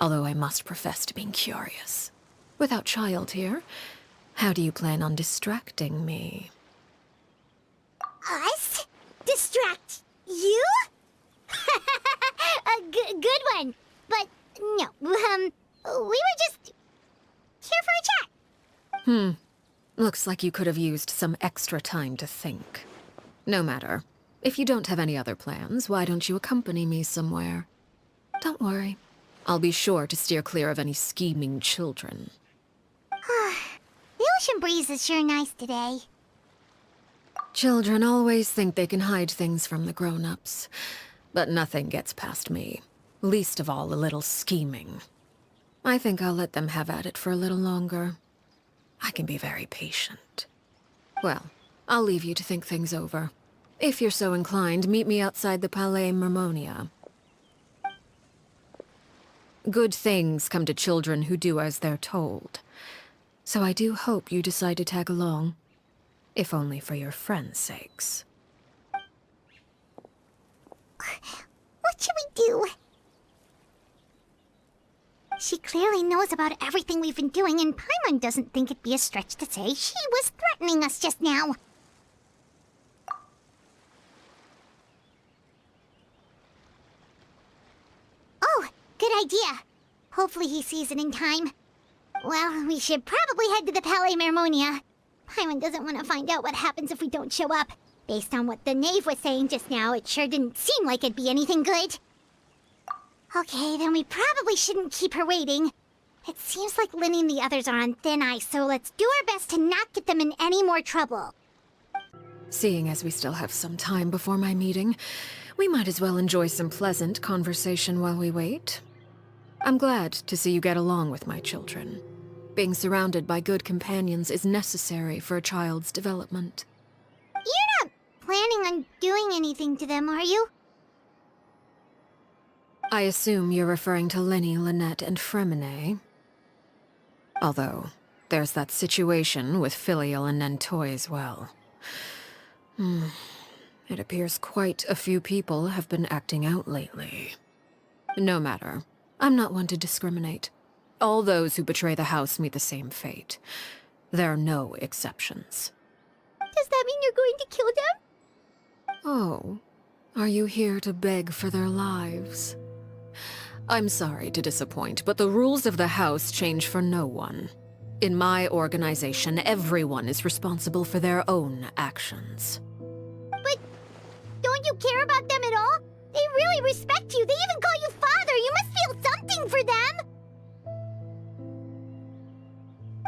Although I must profess to being curious. Without child here, how do you plan on distracting me? Us? Distract you? Good one. But no, we were just here for a chat. Looks like you could have used some extra time to think. No matter. If you don't have any other plans, why don't you accompany me somewhere? Don't worry. I'll be sure to steer clear of any scheming children. The ocean breeze is sure nice today. Children always think they can hide things from the grown-ups. But nothing gets past me. Least of all a little scheming. I think I'll let them have at it for a little longer. I can be very patient. Well, I'll leave you to think things over. If you're so inclined, meet me outside the Palais Mermonia. Good things come to children who do as they're told. So I do hope you decide to tag along. If only for your friends' sakes. What should we do? She clearly knows about everything we've been doing, and Paimon doesn't think it'd be a stretch to say she was threatening us just now. Oh, good idea. Hopefully he sees it in time. Well, we should probably head to the Palais Mermonia. Paimon doesn't want to find out what happens if we don't show up. Based on what the knave was saying just now, it sure didn't seem like it'd be anything good. Okay, then we probably shouldn't keep her waiting. It seems like Lynnie and the others are on thin ice, so let's do our best to not get them in any more trouble. Seeing as we still have some time before my meeting, we might as well enjoy some pleasant conversation while we wait. I'm glad to see you get along with my children. Being surrounded by good companions is necessary for a child's development. You're not planning on doing anything to them, are you? I assume you're referring to Lynnie, Lynette, and Fremine. Although, there's that situation with Filial and Nentoy as well. It appears quite a few people have been acting out lately. No matter. I'm not one to discriminate. All those who betray the house meet the same fate. There are no exceptions. Does that mean you're going to kill them? Oh, are you here to beg for their lives? I'm sorry to disappoint, but the rules of the house change for no one. In my organization, everyone is responsible for their own actions. But Don't you care about them at all? They really respect you. They even call you father. You must feel something for them.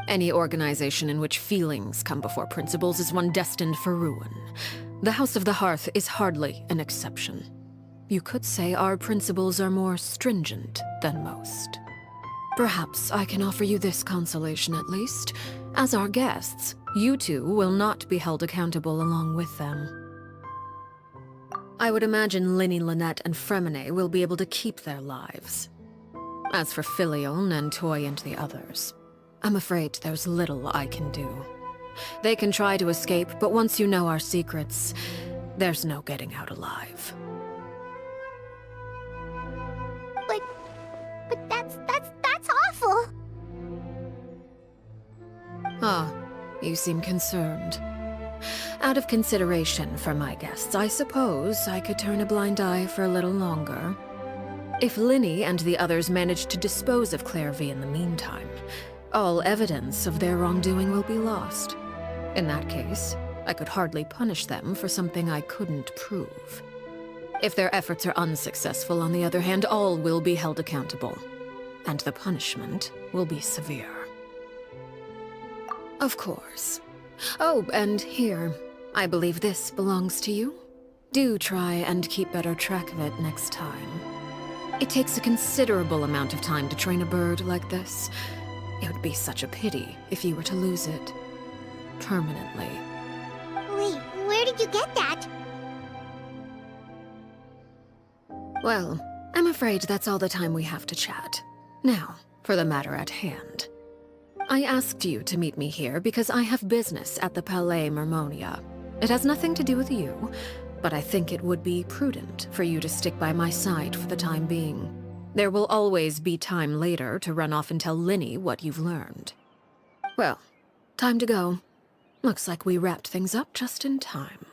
Any organization in which feelings come before principles is one destined for ruin. The House of the Hearth is hardly an exception. You could say our principles are more stringent than most. Perhaps I can offer you this consolation at least. As our guests, you two will not be held accountable along with them. I would imagine Linny, Lynette, and Fremine will be able to keep their lives. As for Filion and Toy and the others, I'm afraid there's little I can do. They can try to escape, but once you know our secrets, there's no getting out alive. But that's awful. Ah, you seem concerned. Out of consideration for my guests, I suppose I could turn a blind eye for a little longer. If Linny and the others manage to dispose of Claire V in the meantime, all evidence of their wrongdoing will be lost. In that case, I could hardly punish them for something I couldn't prove. If their efforts are unsuccessful, on the other hand, all will be held accountable. And the punishment will be severe. Of course. Oh, and here, I believe this belongs to you. Do try and keep better track of it next time. It takes a considerable amount of time to train a bird like this. It would be such a pity if you were to lose it. Permanently. Wait, where did you get that? Well, I'm afraid that's all the time we have to chat. Now, for the matter at hand. I asked you to meet me here because I have business at the Palais Mermonia. It has nothing to do with you, but I think it would be prudent for you to stick by my side for the time being. There will always be time later to run off and tell Linny what you've learned. Well, time to go. Looks like we wrapped things up just in time.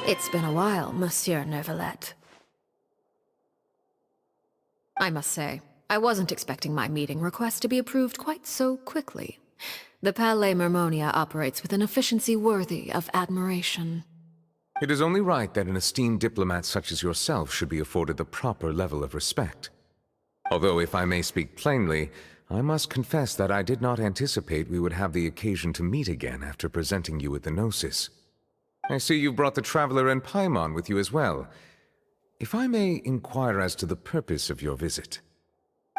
It's been a while, Monsieur Neuvillette. I must say, I wasn't expecting my meeting request to be approved quite so quickly. The Palais Mermonia operates with an efficiency worthy of admiration. It is only right that an esteemed diplomat such as yourself should be afforded the proper level of respect. Although, if I may speak plainly, I must confess that I did not anticipate we would have the occasion to meet again after presenting you with the Gnosis. I see you've brought the Traveler and Paimon with you as well. If I may inquire as to the purpose of your visit.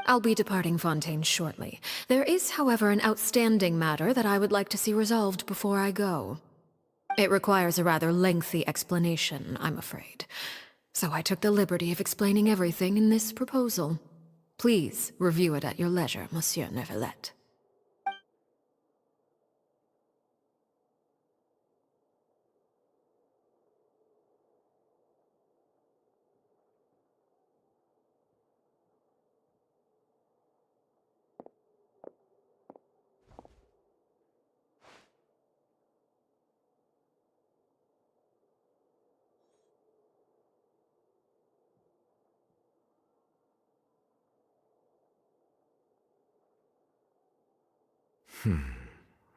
I'll be departing Fontaine shortly. There is, however, an outstanding matter that I would like to see resolved before I go. It requires a rather lengthy explanation, I'm afraid. So I took the liberty of explaining everything in this proposal. Please review it at your leisure, Monsieur Neuvillette.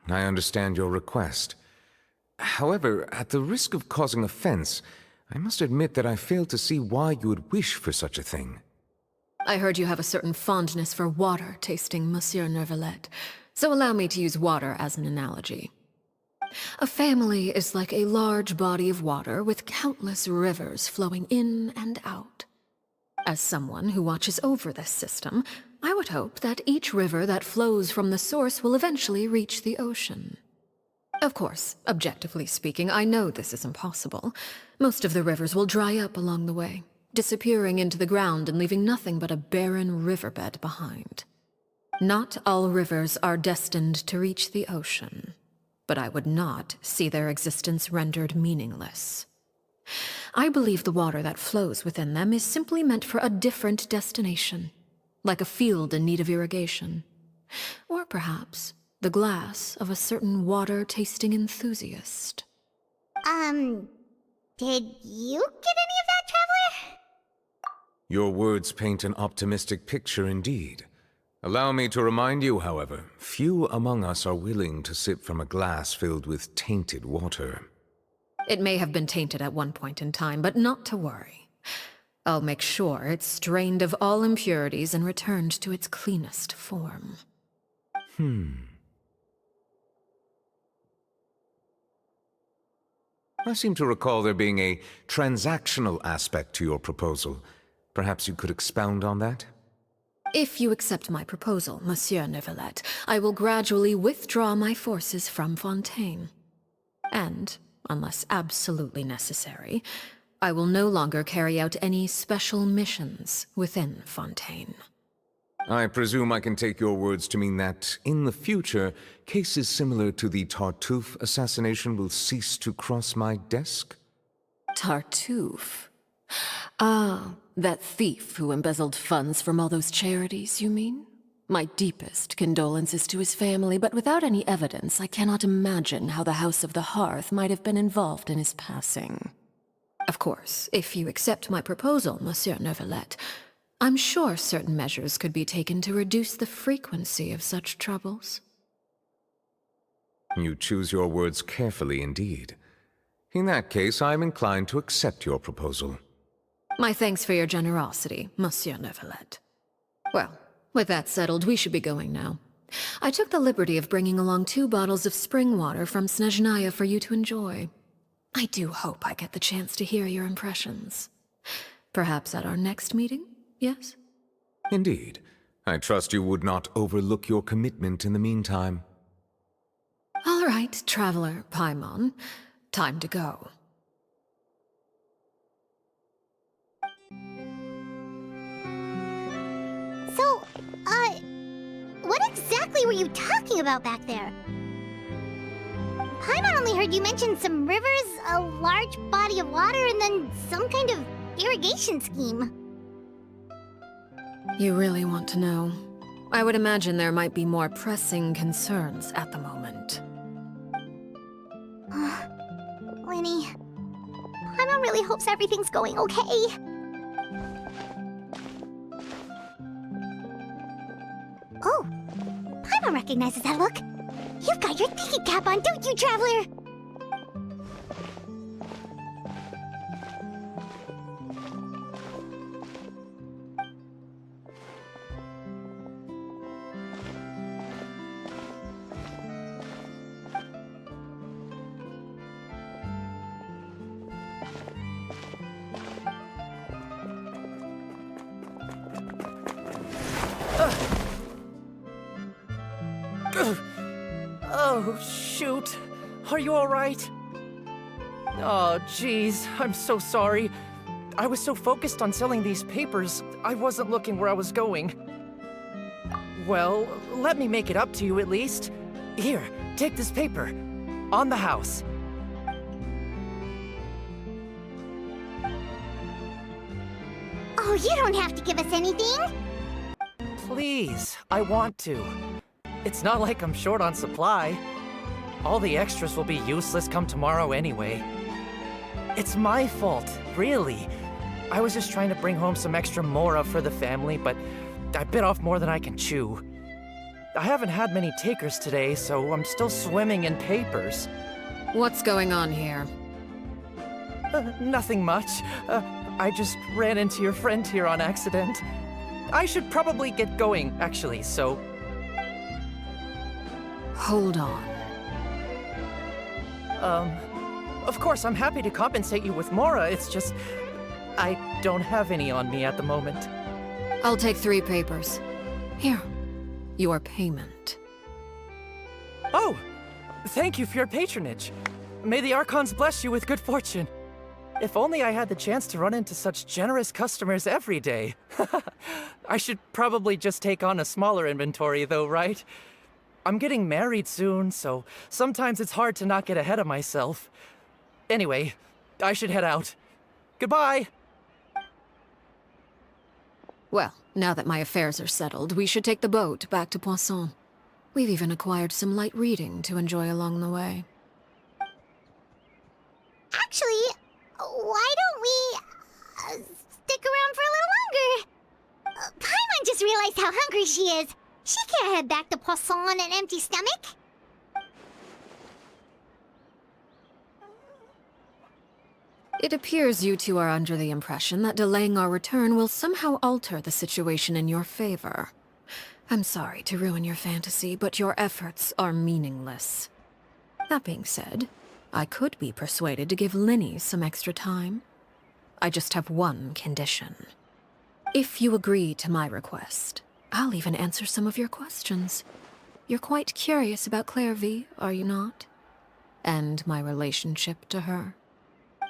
I understand your request. However, at the risk of causing offense, I must admit that I fail to see why you would wish for such a thing. I heard you have a certain fondness for water tasting, Monsieur Neuvillette, so allow me to use water as an analogy. A family is like a large body of water with countless rivers flowing in and out. As someone who watches over this system, I would hope that each river that flows from the source will eventually reach the ocean. Of course, objectively speaking, I know this is impossible. Most of the rivers will dry up along the way, disappearing into the ground and leaving nothing but a barren riverbed behind. Not all rivers are destined to reach the ocean, but I would not see their existence rendered meaningless. I believe the water that flows within them is simply meant for a different destination, like a field in need of irrigation. Or perhaps the glass of a certain water-tasting enthusiast. Did you get any of that, Traveler? Your words paint an optimistic picture indeed. Allow me to remind you, however, few among us are willing to sip from a glass filled with tainted water. It may have been tainted at one point in time, but not to worry. I'll make sure it's drained of all impurities and returned to its cleanest form. I seem to recall there being a transactional aspect to your proposal. Perhaps you could expound on that? If you accept my proposal, Monsieur Neuvillette, I will gradually withdraw my forces from Fontaine. And, unless absolutely necessary, I will no longer carry out any special missions within Fontaine. I presume I can take your words to mean that, in the future, cases similar to the Tartuffe assassination will cease to cross my desk? Tartuffe? Ah, that thief who embezzled funds from all those charities, you mean? My deepest condolences to his family, but without any evidence, I cannot imagine how the House of the Hearth might have been involved in his passing. Of course, if you accept my proposal, Monsieur Neuvillette, I'm sure certain measures could be taken to reduce the frequency of such troubles. You choose your words carefully indeed. In that case, I am inclined to accept your proposal. My thanks for your generosity, Monsieur Neuvillette. Well, with that settled, we should be going now. I took the liberty of bringing along 2 bottles of spring water from Snezhnaya for you to enjoy. I do hope I get the chance to hear your impressions. Perhaps at our next meeting? Yes? Indeed. I trust you would not overlook your commitment in the meantime. All right, Traveler Paimon. Time to go. So, what exactly were you talking about back there? Paimon only heard you mention some rivers, a large body of water, and then some kind of irrigation scheme. You really want to know? I would imagine there might be more pressing concerns at the moment. Lenny, Paimon really hopes everything's going okay. Oh, Paimon recognizes that look. You've got your thinking cap on, don't you, Traveler? Oh, shoot. Are you alright? Oh, jeez. I'm so sorry. I was so focused on selling these papers, I wasn't looking where I was going. Well, let me make it up to you at least. Here, take this paper. On the house. Oh, you don't have to give us anything. Please, I want to. It's not like I'm short on supply. All the extras will be useless come tomorrow anyway. It's my fault, really. I was just trying to bring home some extra mora for the family, but I bit off more than I can chew. I haven't had many takers today, so I'm still swimming in papers. What's going on here? Nothing much. I just ran into your friend here on accident. I should probably get going, actually, so... Hold on. Of course, I'm happy to compensate you with mora, it's just... I don't have any on me at the moment. I'll take 3 papers. Here, your payment. Oh! Thank you for your patronage. May the Archons bless you with good fortune. If only I had the chance to run into such generous customers every day. I should probably just take on a smaller inventory though, right? I'm getting married soon, so sometimes it's hard to not get ahead of myself. Anyway, I should head out. Goodbye! Well, now that my affairs are settled, we should take the boat back to Poisson. We've even acquired some light reading to enjoy along the way. Actually, why don't we stick around for a little longer? Paimon just realized how hungry she is. She can't head back to Poisson on an empty stomach. It appears you two are under the impression that delaying our return will somehow alter the situation in your favor. I'm sorry to ruin your fantasy, but your efforts are meaningless. That being said, I could be persuaded to give Linny some extra time. I just have one condition. If you agree to my request, I'll even answer some of your questions. You're quite curious about Clairvy, are you not? And my relationship to her.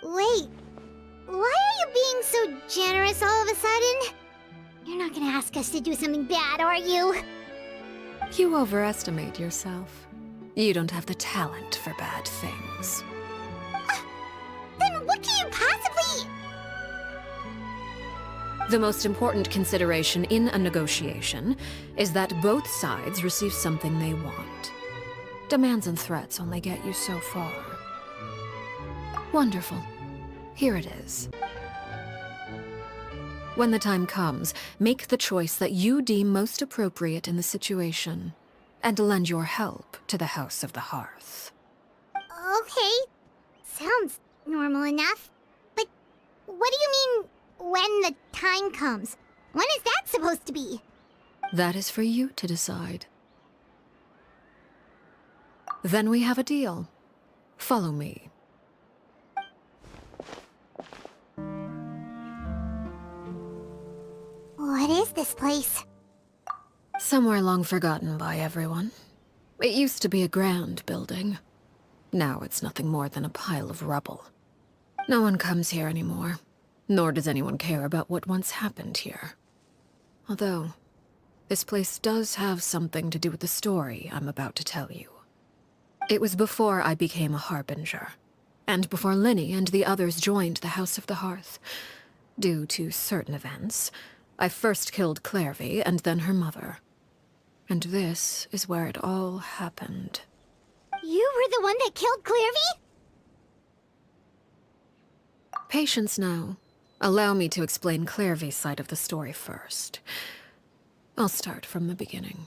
Wait, why are you being so generous all of a sudden? You're not gonna ask us to do something bad, are you? You overestimate yourself. You don't have the talent for bad things. Then what can you possibly... The most important consideration in a negotiation is that both sides receive something they want. Demands and threats only get you so far. Wonderful. Here it is. When the time comes, make the choice that you deem most appropriate in the situation, and lend your help to the House of the Hearth. Okay, sounds normal enough. But what do you mean, when the time comes? When is that supposed to be? That is for you to decide. Then we have a deal. Follow me. What is this place? Somewhere long forgotten by everyone. It used to be a grand building. Now it's nothing more than a pile of rubble. No one comes here anymore, nor does anyone care about what once happened here. Although, this place does have something to do with the story I'm about to tell you. It was before I became a Harbinger, and before Linny and the others joined the House of the Hearth. Due to certain events, I first killed Clairvy and then her mother. And this is where it all happened. You were the one that killed Clairvy? Patience now. Allow me to explain Clairvy's side of the story first. I'll start from the beginning.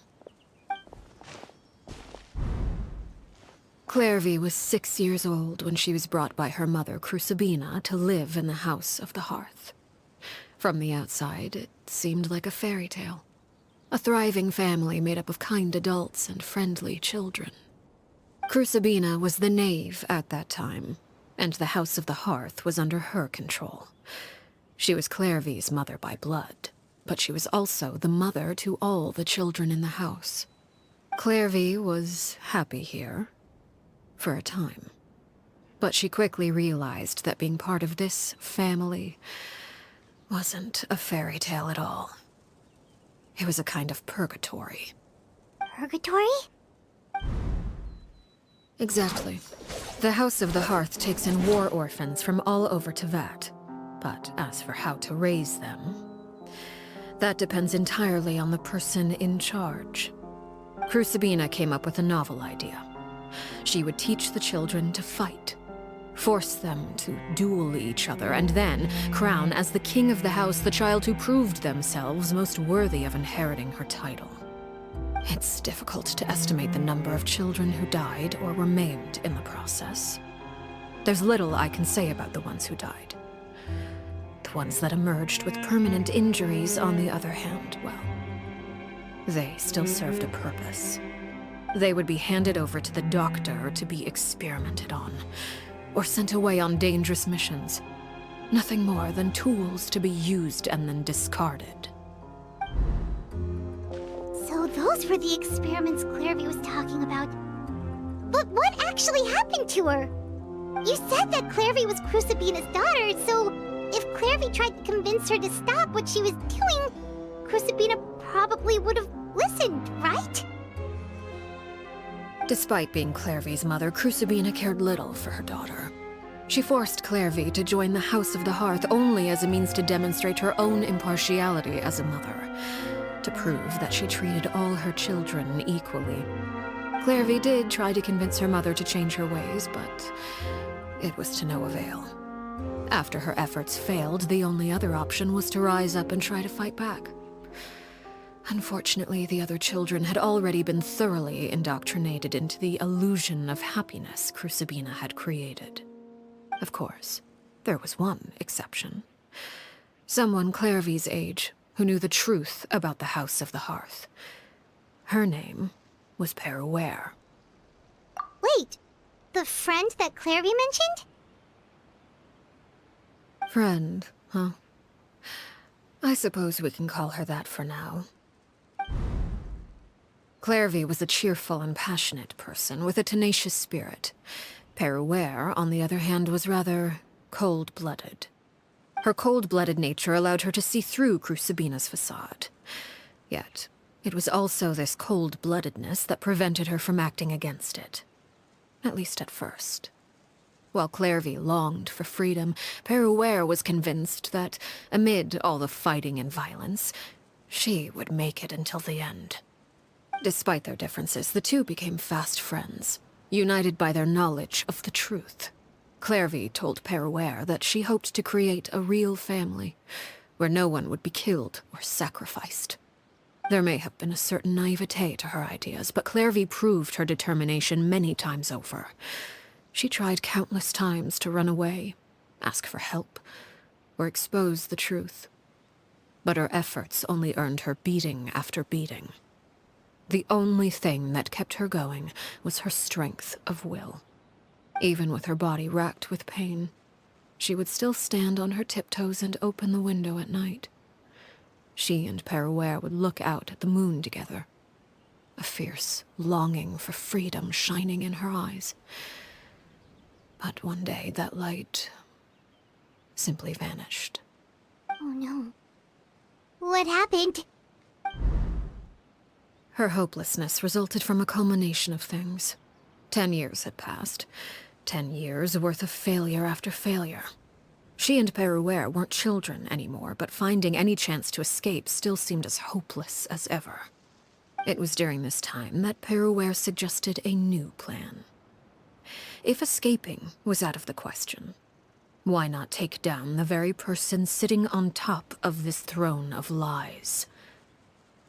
Clairvy was 6 years old when she was brought by her mother, Crucibina, to live in the House of the Hearth. From the outside, it seemed like a fairy tale. A thriving family made up of kind adults and friendly children. Crucibina was the knave at that time, and the House of the Hearth was under her control. She was Clairvy's mother by blood, but she was also the mother to all the children in the house. Clairvy was happy here, for a time. But she quickly realized that being part of this family wasn't a fairy tale at all. It was a kind of purgatory. Purgatory? Exactly. The House of the Hearth takes in war orphans from all over Tevat. But as for how to raise them, that depends entirely on the person in charge. Crucibina came up with a novel idea. She would teach the children to fight, force them to duel each other, and then crown as the king of the house the child who proved themselves most worthy of inheriting her title. It's difficult to estimate the number of children who died or were maimed in the process. There's little I can say about the ones who died. The ones that emerged with permanent injuries, on the other hand, well, they still served a purpose. They would be handed over to the doctor to be experimented on, or sent away on dangerous missions. Nothing more than tools to be used and then discarded. So those were the experiments Clairvy was talking about. But what actually happened to her? You said that Clairvy was Crucibina's daughter, so if Clairvy tried to convince her to stop what she was doing, Crucibina probably would have listened, right? Despite being Clairvy's mother, Crucibina cared little for her daughter. She forced Clairvy to join the House of the Hearth only as a means to demonstrate her own impartiality as a mother, to prove that she treated all her children equally. Clairvy did try to convince her mother to change her ways, but it was to no avail. After her efforts failed, the only other option was to rise up and try to fight back. Unfortunately, the other children had already been thoroughly indoctrinated into the illusion of happiness Crucibina had created. Of course, there was one exception. Someone Clairvy's age who knew the truth about the House of the Hearth. Her name was Peruere. Wait, the friend that Clairvy mentioned? Friend, huh? I suppose we can call her that for now. Clairvy was a cheerful and passionate person with a tenacious spirit. Peruere, on the other hand, was rather cold-blooded. Her cold-blooded nature allowed her to see through Crucibina's facade. Yet, it was also this cold-bloodedness that prevented her from acting against it. At least at first. While Clairvy longed for freedom, Peruere was convinced that, amid all the fighting and violence, she would make it until the end. Despite their differences, the two became fast friends, united by their knowledge of the truth. Clairvy told Peruere that she hoped to create a real family, where no one would be killed or sacrificed. There may have been a certain naivete to her ideas, but Clairvy proved her determination many times over. She tried countless times to run away, ask for help, or expose the truth. But her efforts only earned her beating after beating. The only thing that kept her going was her strength of will. Even with her body racked with pain, she would still stand on her tiptoes and open the window at night. She and Peruere would look out at the moon together, a fierce longing for freedom shining in her eyes. But one day that light simply vanished. Oh no. What happened? Her hopelessness resulted from a culmination of things. 10 years had passed. 10 years worth of failure after failure. She and Peruere weren't children anymore, but finding any chance to escape still seemed as hopeless as ever. It was during this time that Peruere suggested a new plan. If escaping was out of the question, why not take down the very person sitting on top of this throne of lies?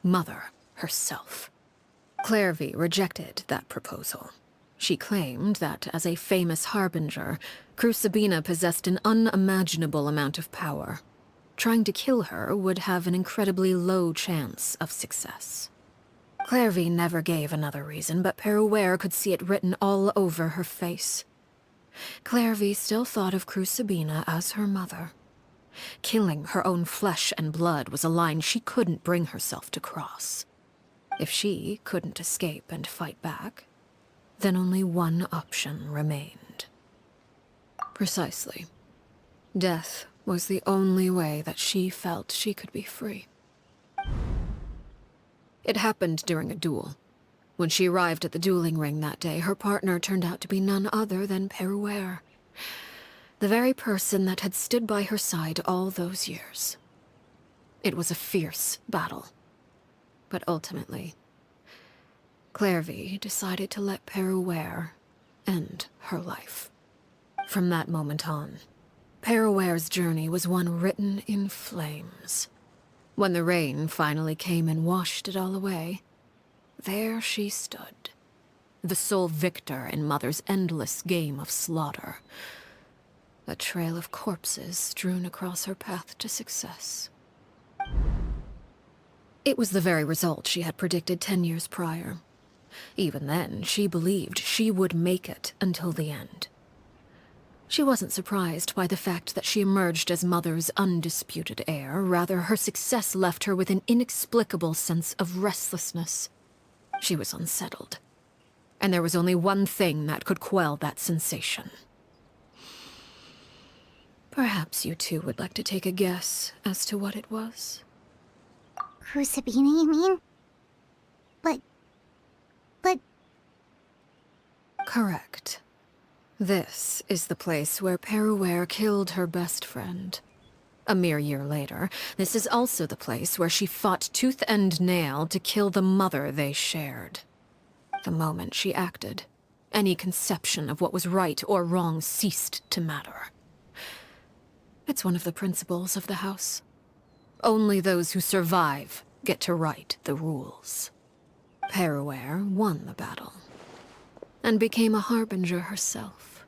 Mother herself. Clairvy rejected that proposal. She claimed that, as a famous harbinger, Crucibina possessed an unimaginable amount of power. Trying to kill her would have an incredibly low chance of success. Clairvy never gave another reason, but Peruere could see it written all over her face. Clairvy still thought of Crucibina as her mother. Killing her own flesh and blood was a line she couldn't bring herself to cross. If she couldn't escape and fight back, then only one option remained. Precisely. Death was the only way that she felt she could be free. It happened during a duel. When she arrived at the dueling ring that day, her partner turned out to be none other than Peruere, the very person that had stood by her side all those years. It was a fierce battle. But ultimately, Clairvy decided to let Peruere end her life. From that moment on, Peruere's journey was one written in flames. When the rain finally came and washed it all away, there she stood, the sole victor in Mother's endless game of slaughter. A trail of corpses strewn across her path to success. It was the very result she had predicted 10 years prior. Even then, she believed she would make it until the end. She wasn't surprised by the fact that she emerged as Mother's undisputed heir. Rather, her success left her with an inexplicable sense of restlessness. She was unsettled. And there was only one thing that could quell that sensation. Perhaps you two would like to take a guess as to what it was? Crucibina, you mean? But... Correct. This is the place where Peruere killed her best friend. A mere year later, this is also the place where she fought tooth and nail to kill the mother they shared. The moment she acted, any conception of what was right or wrong ceased to matter. It's one of the principles of the house. Only those who survive get to write the rules. Peruer won the battle, and became a harbinger herself.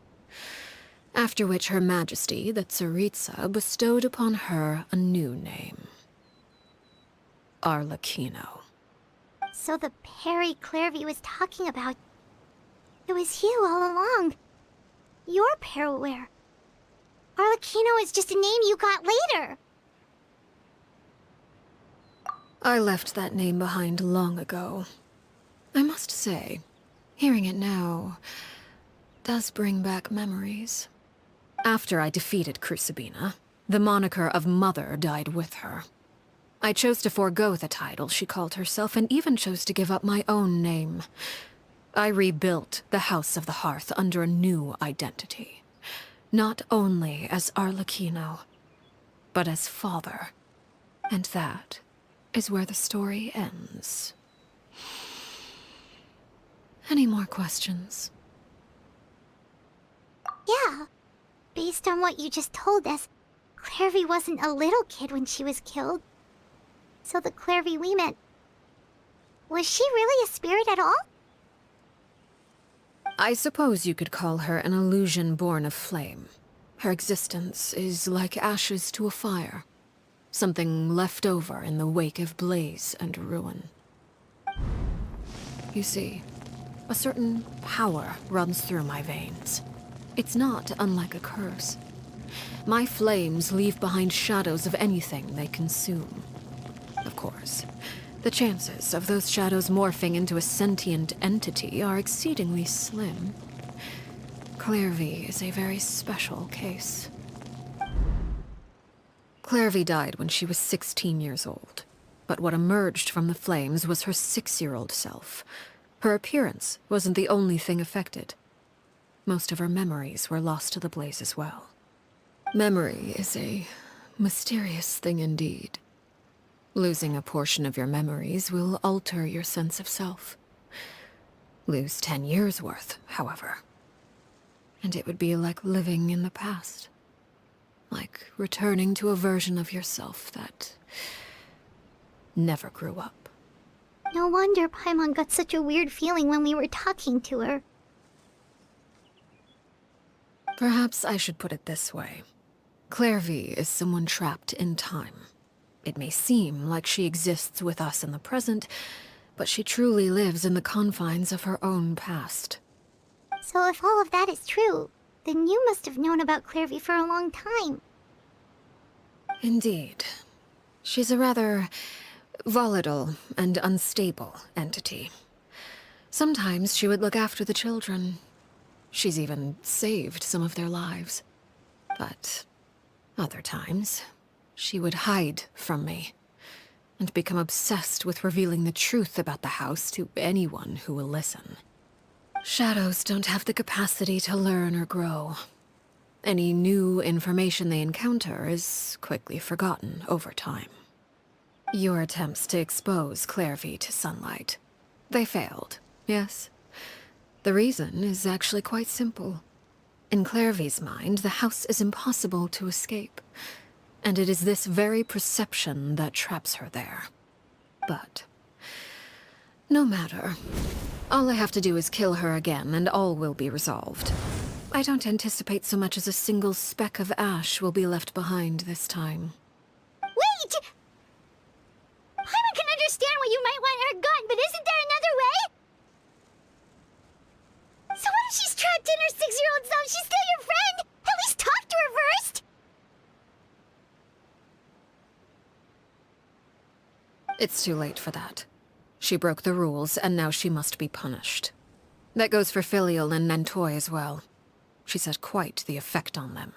After which Her Majesty, the Tsaritsa, bestowed upon her a new name. Arlecchino. So the Perry Clairvy was talking about... It was you all along. You're Peruer. Arlecchino is just a name you got later. I left that name behind long ago. I must say, hearing it now does bring back memories. After I defeated Crucibina, the moniker of Mother died with her. I chose to forego the title she called herself, and even chose to give up my own name. I rebuilt the House of the Hearth under a new identity. Not only as Arlecchino, but as father. And that is where the story ends. Any more questions? Yeah. Based on what you just told us, Clairvy wasn't a little kid when she was killed. So the Clairvy we met... Was she really a spirit at all? I suppose you could call her an illusion born of flame. Her existence is like ashes to a fire. Something left over in the wake of blaze and ruin. You see, a certain power runs through my veins. It's not unlike a curse. My flames leave behind shadows of anything they consume. Of course, the chances of those shadows morphing into a sentient entity are exceedingly slim. Clairvy is a very special case. Clairvy died when she was 16 years old, but what emerged from the flames was her 6-year-old self. Her appearance wasn't the only thing affected. Most of her memories were lost to the blaze as well. Memory is a mysterious thing indeed. Losing a portion of your memories will alter your sense of self. Lose 10 years' worth, however, and it would be like living in the past. Like returning to a version of yourself that never grew up. No wonder Paimon got such a weird feeling when we were talking to her. Perhaps I should put it this way. Clairvy is someone trapped in time. It may seem like she exists with us in the present, but she truly lives in the confines of her own past. So if all of that is true, then you must have known about Clairvy for a long time. Indeed. She's a rather volatile and unstable entity. Sometimes she would look after the children. She's even saved some of their lives. But other times, she would hide from me and become obsessed with revealing the truth about the house to anyone who will listen. Shadows don't have the capacity to learn or grow. Any new information they encounter is quickly forgotten over time. Your attempts to expose Clairvy to sunlight, they failed, yes? The reason is actually quite simple. In Clairvy's mind, the house is impossible to escape, and it is this very perception that traps her there. But no matter. All I have to do is kill her again, and all will be resolved. I don't anticipate so much as a single speck of ash will be left behind this time. Wait! Paimon can understand why you might want her gone, but isn't there another way? So what if she's trapped in her 6-year-old self? She's still your friend! At least talk to her first! It's too late for that. She broke the rules, and now she must be punished. That goes for Filial and Nantoy as well. She's had quite the effect on them.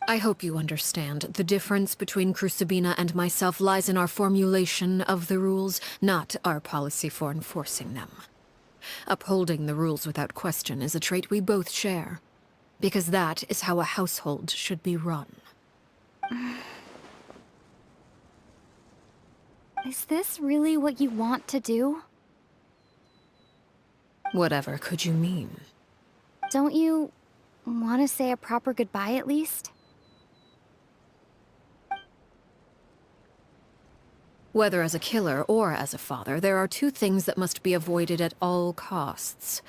I hope you understand the difference between Crucibina and myself lies in our formulation of the rules, not our policy for enforcing them. Upholding the rules without question is a trait we both share, because that is how a household should be run. Is this really what you want to do? Whatever could you mean? Don't you want to say a proper goodbye at least? Whether as a killer or as a father, there are two things that must be avoided at all costs: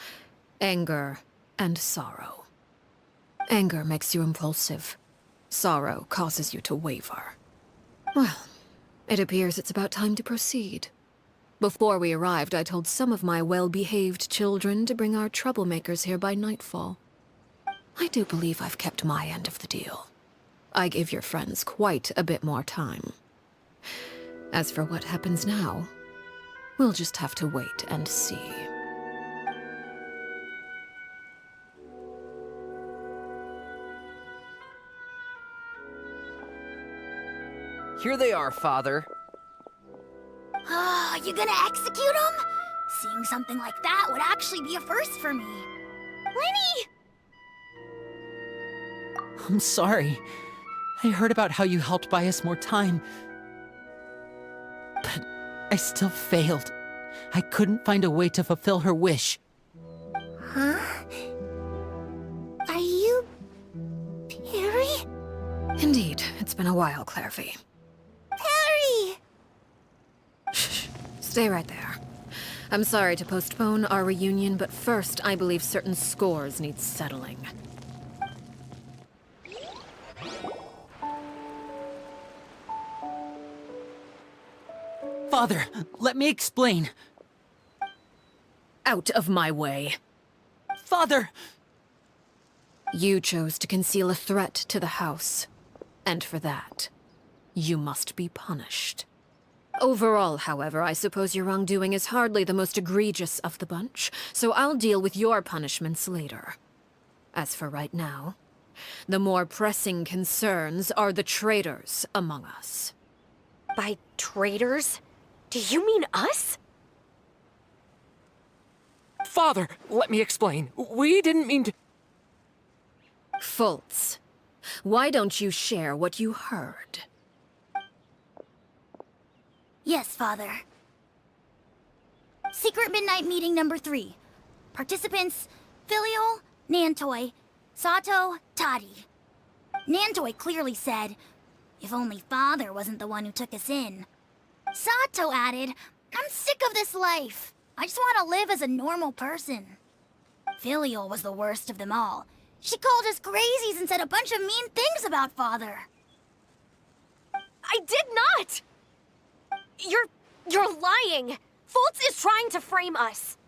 anger and sorrow. Anger makes you impulsive. Sorrow causes you to waver. Well, it appears it's about time to proceed. Before we arrived, I told some of my well-behaved children to bring our troublemakers here by nightfall. I do believe I've kept my end of the deal. I gave your friends quite a bit more time. As for what happens now, we'll just have to wait and see. Here they are, Father. You gonna execute him? Seeing something like that would actually be a first for me. Lenny! I'm sorry. I heard about how you helped buy us more time. But I still failed. I couldn't find a way to fulfill her wish. Huh? Are you... Perry? Indeed, it's been a while, Clairvy. Perry! Shh. Stay right there. I'm sorry to postpone our reunion, but first, I believe certain scores need settling. Father, let me explain. Out of my way. Father! You chose to conceal a threat to the house. And for that, you must be punished. Overall, however, I suppose your wrongdoing is hardly the most egregious of the bunch, so I'll deal with your punishments later. As for right now, the more pressing concerns are the traitors among us. By traitors? Do you mean us? Father, let me explain. We didn't mean to... Fultz, why don't you share what you heard? Yes, Father. Secret Midnight Meeting number 3. Participants: Filial, Nantoy, Sato, Toddy. Nantoy clearly said, "If only Father wasn't the one who took us in." Sato added, "I'm sick of this life. I just want to live as a normal person." Filial was the worst of them all. She called us crazies and said a bunch of mean things about Father. I did not! You're lying! Fultz is trying to frame us.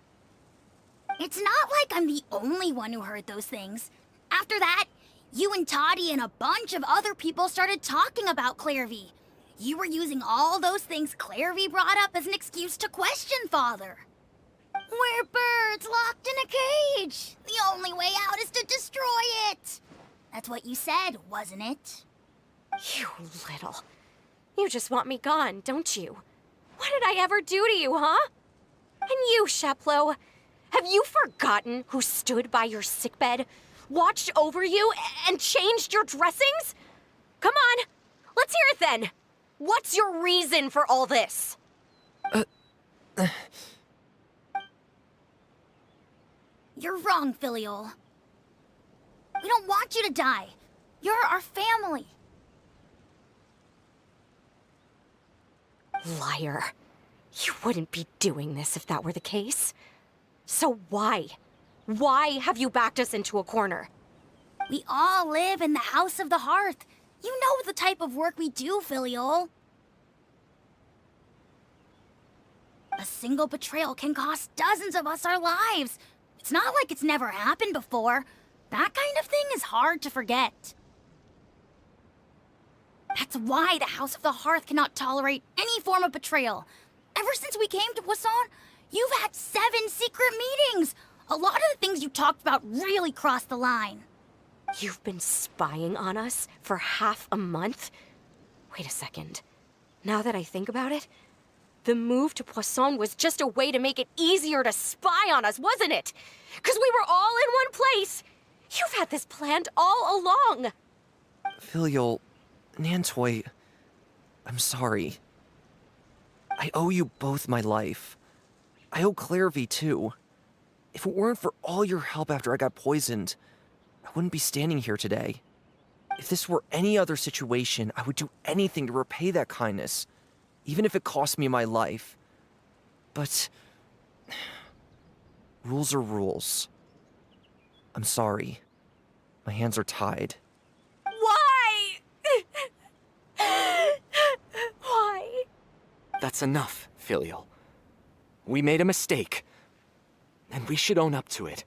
It's not like I'm the only one who heard those things. After that, you and Toddy and a bunch of other people started talking about Clairvy. You were using all those things Clairvy brought up as an excuse to question Father. We're birds locked in a cage. The only way out is to destroy it. That's what you said, wasn't it? You little... You just want me gone, don't you? What did I ever do to you, huh? And you, Sheplo, have you forgotten who stood by your sickbed, watched over you, and changed your dressings? Come on, let's hear it then. What's your reason for all this? You're wrong, Filial. We don't want you to die. You're our family. Liar. You wouldn't be doing this if that were the case. So why? Why have you backed us into a corner? We all live in the House of the Hearth. You know the type of work we do, Filial. A single betrayal can cost dozens of us our lives. It's not like it's never happened before. That kind of thing is hard to forget. That's why the House of the Hearth cannot tolerate any form of betrayal. Ever since we came to Poisson, you've had 7 secret meetings. A lot of the things you talked about really crossed the line. You've been spying on us for half a month? Wait a second. Now that I think about it, the move to Poisson was just a way to make it easier to spy on us, wasn't it? Because we were all in one place. You've had this planned all along. Filial, Nantoy, I'm sorry. I owe you both my life. I owe Clairvy too. If it weren't for all your help after I got poisoned, I wouldn't be standing here today. If this were any other situation, I would do anything to repay that kindness. even if it cost me my life. But rules are rules. I'm sorry. My hands are tied. Why? Why? That's enough, Filial. We made a mistake, and we should own up to it.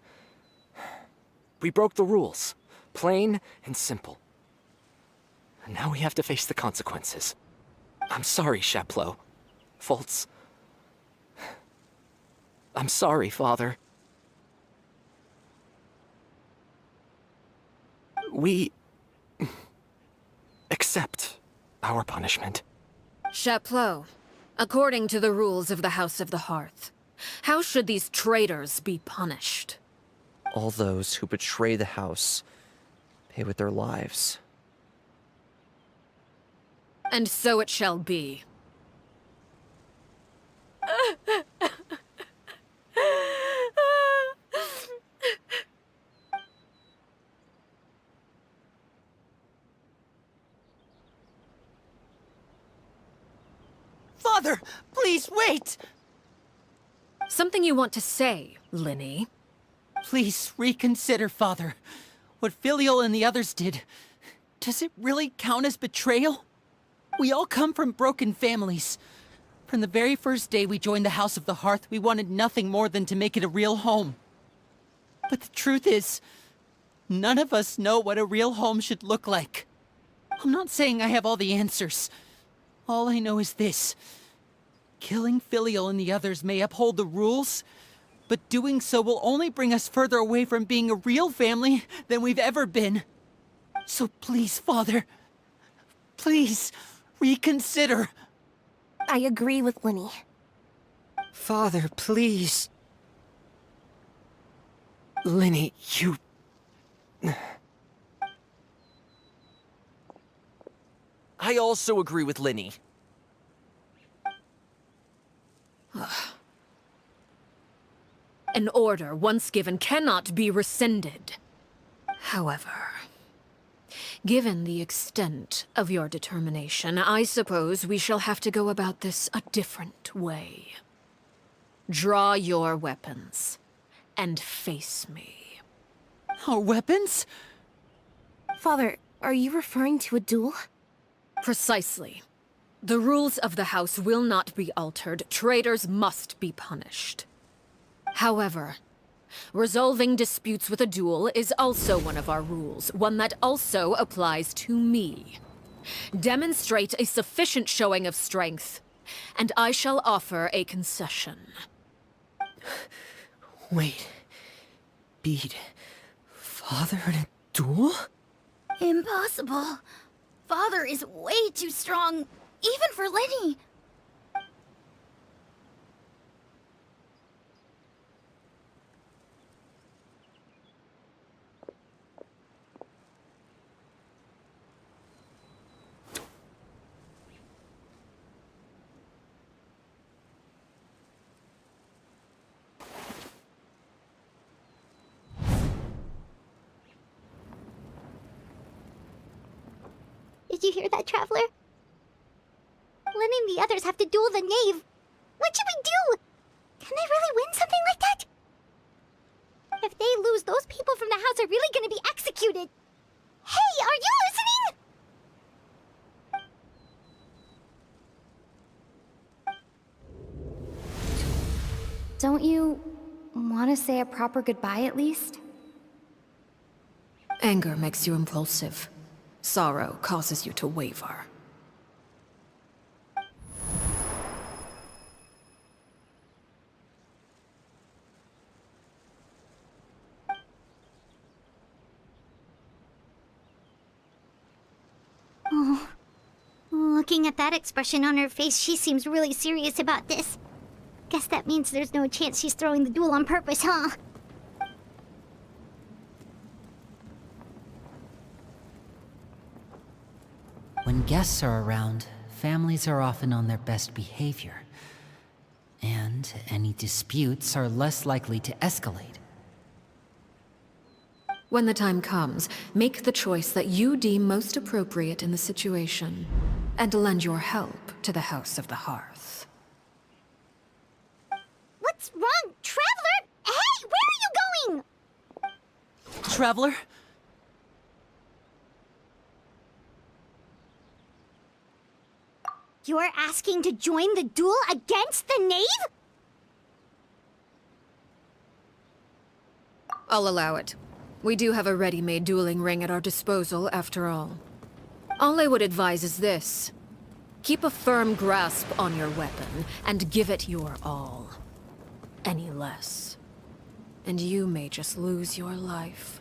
We broke the rules, plain and simple. And now we have to face the consequences. I'm sorry, Chapleau. Fultz. I'm sorry, Father. We accept our punishment. Chapleau, according to the rules of the House of the Hearth, how should these traitors be punished? All those who betray the house pay with their lives. And so it shall be. Father, please wait! Something you want to say, Linny? Please reconsider, Father. What Filial and the others did, does it really count as betrayal? We all come from broken families. From the very first day we joined the House of the Hearth, we wanted nothing more than to make it a real home. But the truth is, none of us know what a real home should look like. I'm not saying I have all the answers. All I know is this. Killing Filial and the others may uphold the rules, but doing so will only bring us further away from being a real family than we've ever been. So please, Father, please reconsider. I agree with Linny. Father, please. Linny, you... I also agree with Linny. An order once given cannot be rescinded. However, given the extent of your determination, I suppose we shall have to go about this a different way. Draw your weapons and face me. Our weapons? Father, are you referring to a duel? Precisely. The rules of the house will not be altered. Traitors must be punished. However, resolving disputes with a duel is also one of our rules, one that also applies to me. Demonstrate a sufficient showing of strength, and I shall offer a concession. Wait. Beat Father in a duel? Impossible. Father is way too strong, even for Lenny. Did you hear that, Traveler? Lenny and the others have to duel the knave. What should we do? Can they really win something like that? If they lose, those people from the house are really gonna be executed. Hey, are you listening? Don't you want to say a proper goodbye at least? Anger makes you impulsive. Sorrow causes you to waver. Oh, looking at that expression on her face, she seems really serious about this. Guess that means there's no chance she's throwing the duel on purpose, huh? When guests are around, families are often on their best behavior. And any disputes are less likely to escalate. When the time comes, make the choice that you deem most appropriate in the situation. and lend your help to the House of the Hearth. What's wrong, Traveler? Hey, where are you going? Traveler? You're asking to join the duel against the knave? I'll allow it. We do have a ready-made dueling ring at our disposal, after all. All I would advise is this. Keep a firm grasp on your weapon, and give it your all. Any less, and you may just lose your life.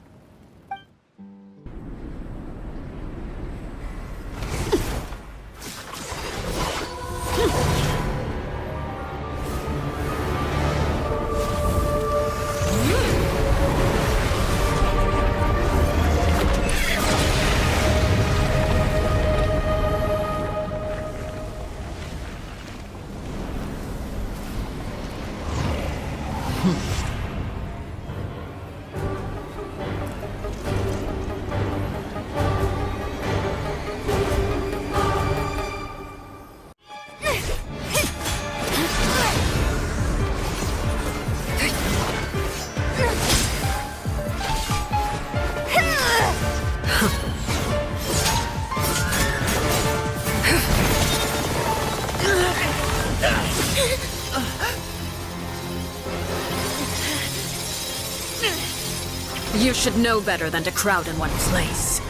You should know better than to crowd in one place.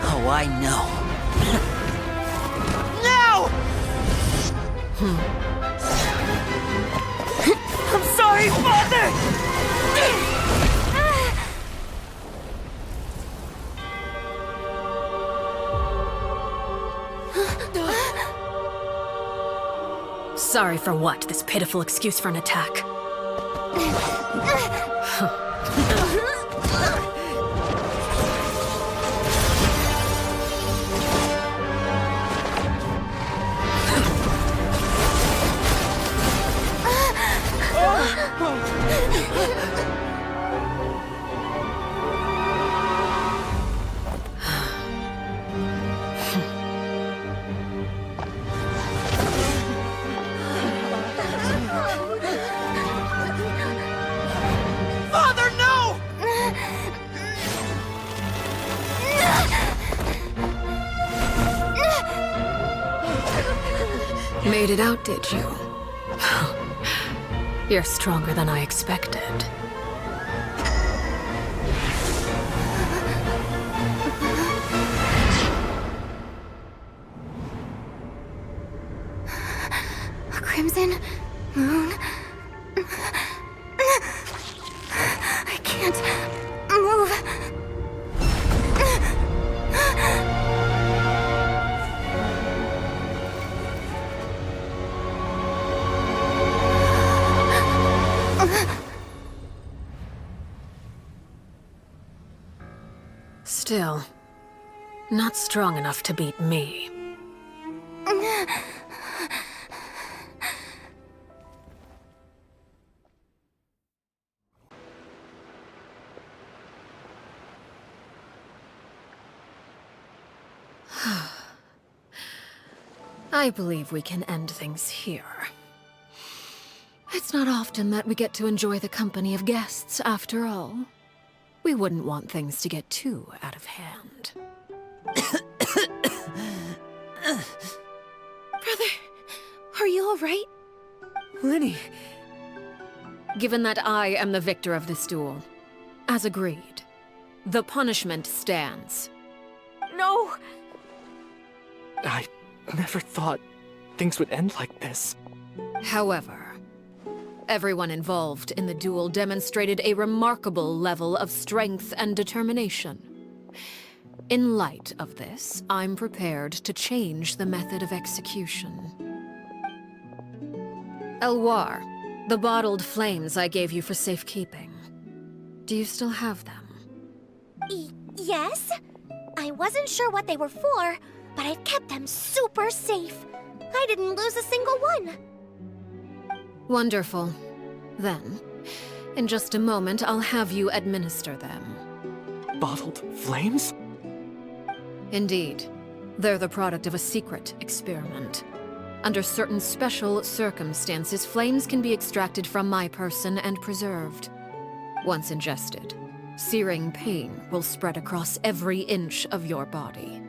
Oh, I know. No! I'm sorry, Father! Sorry for what? This pitiful excuse for an attack? Made it out, did you? You're stronger than I expected. A crimson moon. I can't move. Still, not strong enough to beat me. I believe we can end things here. It's not often that we get to enjoy the company of guests, after all. We wouldn't want things to get too out of hand. Brother, are you all right? Lenny. Given that I am the victor of this duel, as agreed, the punishment stands. No! I never thought things would end like this. However, everyone involved in the duel demonstrated a remarkable level of strength and determination. In light of this, I'm prepared to change the method of execution. Elwar, the bottled flames I gave you for safekeeping. Do you still have them? Yes? I wasn't sure what they were for, but I've kept them super safe. I didn't lose a single one. Wonderful. Then, in just a moment, I'll have you administer them. Bottled flames? Indeed. They're the product of a secret experiment. Under certain special circumstances, flames can be extracted from my person and preserved. Once ingested, searing pain will spread across every inch of your body.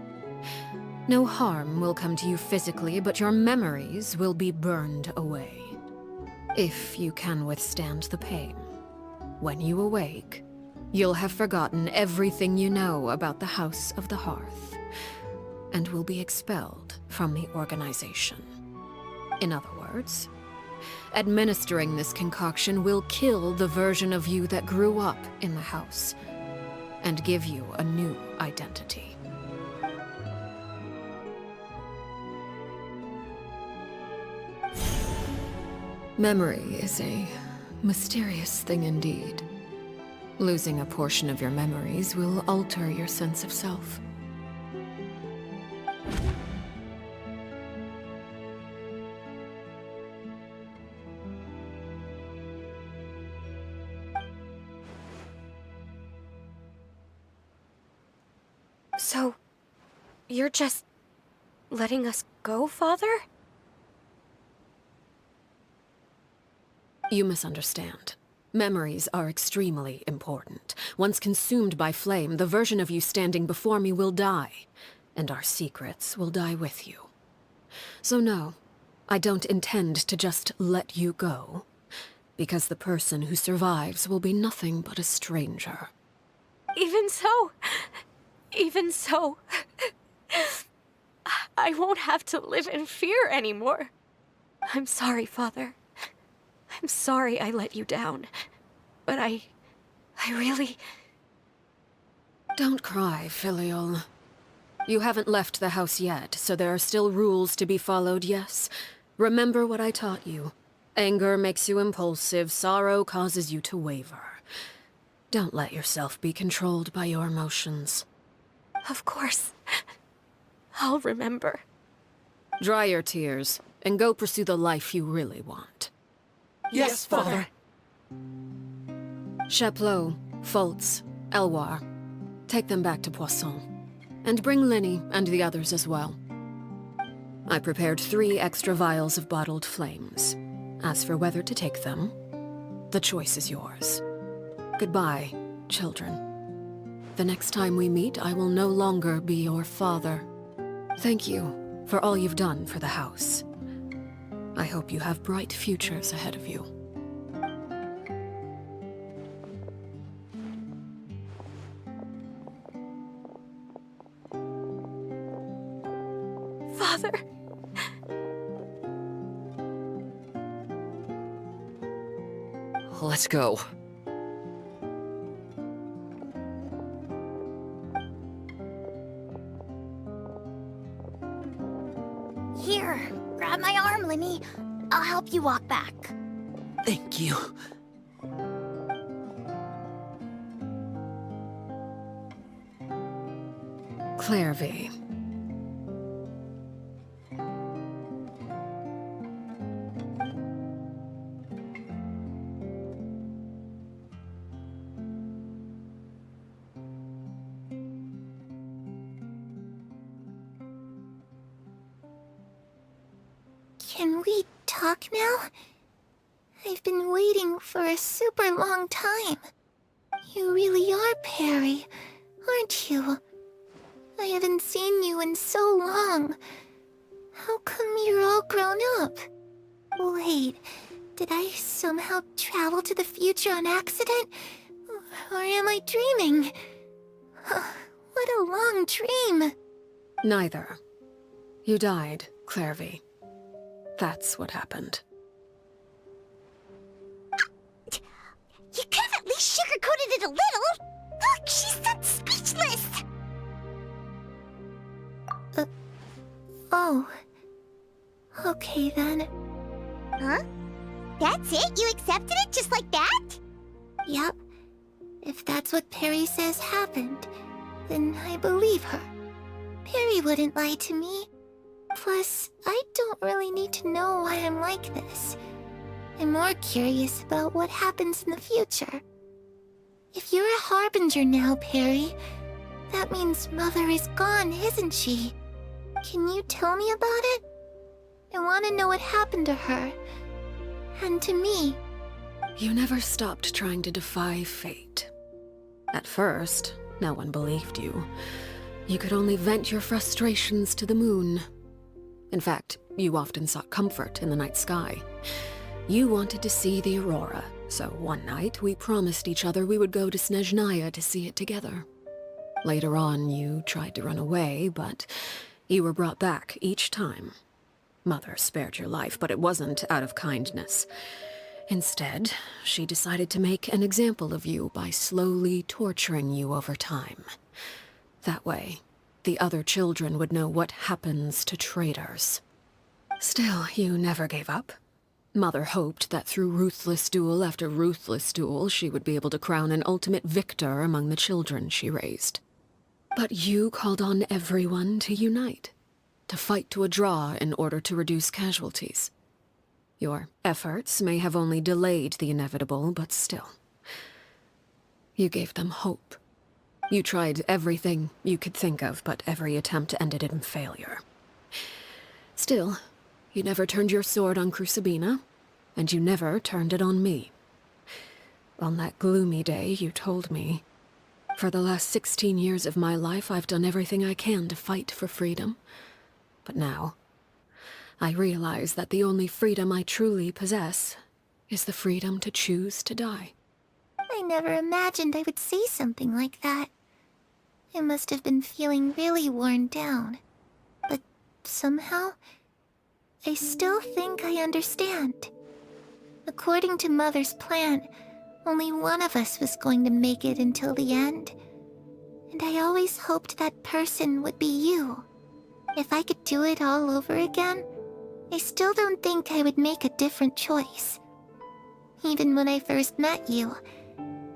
No harm will come to you physically, but your memories will be burned away. If you can withstand the pain. When you awake, you'll have forgotten everything you know about the House of the Hearth, and will be expelled from the organization. In other words, administering this concoction will kill the version of you that grew up in the house, and give you a new identity. Memory is a mysterious thing indeed. Losing a portion of your memories will alter your sense of self. So, you're just letting us go, Father? You misunderstand. Memories are extremely important. Once consumed by flame, the version of you standing before me will die, and our secrets will die with you. So no, I don't intend to just let you go, because the person who survives will be nothing but a stranger. Even so, I won't have to live in fear anymore. I'm sorry, Father. I'm sorry I let you down. But I really... Don't cry, Filial. You haven't left the house yet, so there are still rules to be followed, yes? Remember what I taught you. Anger makes you impulsive, sorrow causes you to waver. Don't let yourself be controlled by your emotions. Of course. I'll remember. Dry your tears, and go pursue the life you really want. Yes, Father. Chaplot, Fultz, Elwar. Take them back to Poisson. And bring Linny and the others as well. I prepared 3 extra vials of bottled flames. As for whether to take them, the choice is yours. Goodbye, children. The next time we meet, I will no longer be your father. Thank you for all you've done for the house. I hope you have bright futures ahead of you. Father. Let's go. Here, grab my arm, Linny. I'll help you walk back. Thank you. Clairvy. Can we talk now? I've been waiting for a super long time. You really are Perry, aren't you? I haven't seen you in so long. How come you're all grown up? Wait, did I somehow travel to the future on accident? Or am I dreaming? What a long dream. Neither. You died, Clairvy. That's what happened. You could have at least sugarcoated it a little. Look, she's done speechless. Oh. Okay then. Huh? That's it? You accepted it just like that? Yep. If that's what Perry says happened, then I believe her. Perry wouldn't lie to me. Plus, I don't really need to know why I'm like this. I'm more curious about what happens in the future. If you're a harbinger now, Perry, that means Mother is gone, isn't she? Can you tell me about it? I want to know what happened to her. And to me. You never stopped trying to defy fate. At first, no one believed you. You could only vent your frustrations to the moon. In fact, you often sought comfort in the night sky. You wanted to see the aurora, so one night we promised each other we would go to Snezhnaya to see it together. Later on, you tried to run away, but you were brought back each time. Mother spared your life, but it wasn't out of kindness. Instead, she decided to make an example of you by slowly torturing you over time. That way, the other children would know what happens to traitors. Still, you never gave up. Mother hoped that through ruthless duel after ruthless duel, she would be able to crown an ultimate victor among the children she raised. But you called on everyone to unite, to fight to a draw in order to reduce casualties. Your efforts may have only delayed the inevitable, but still. You gave them hope. You tried everything you could think of, but every attempt ended in failure. Still, you never turned your sword on Crucibina, and you never turned it on me. On that gloomy day, you told me, "For the last 16 years of my life, I've done everything I can to fight for freedom. But now, I realize that the only freedom I truly possess is the freedom to choose to die." I never imagined I would say something like that. I must have been feeling really worn down. But somehow, I still think I understand. According to Mother's plan, only one of us was going to make it until the end. And I always hoped that person would be you. If I could do it all over again, I still don't think I would make a different choice. Even when I first met you,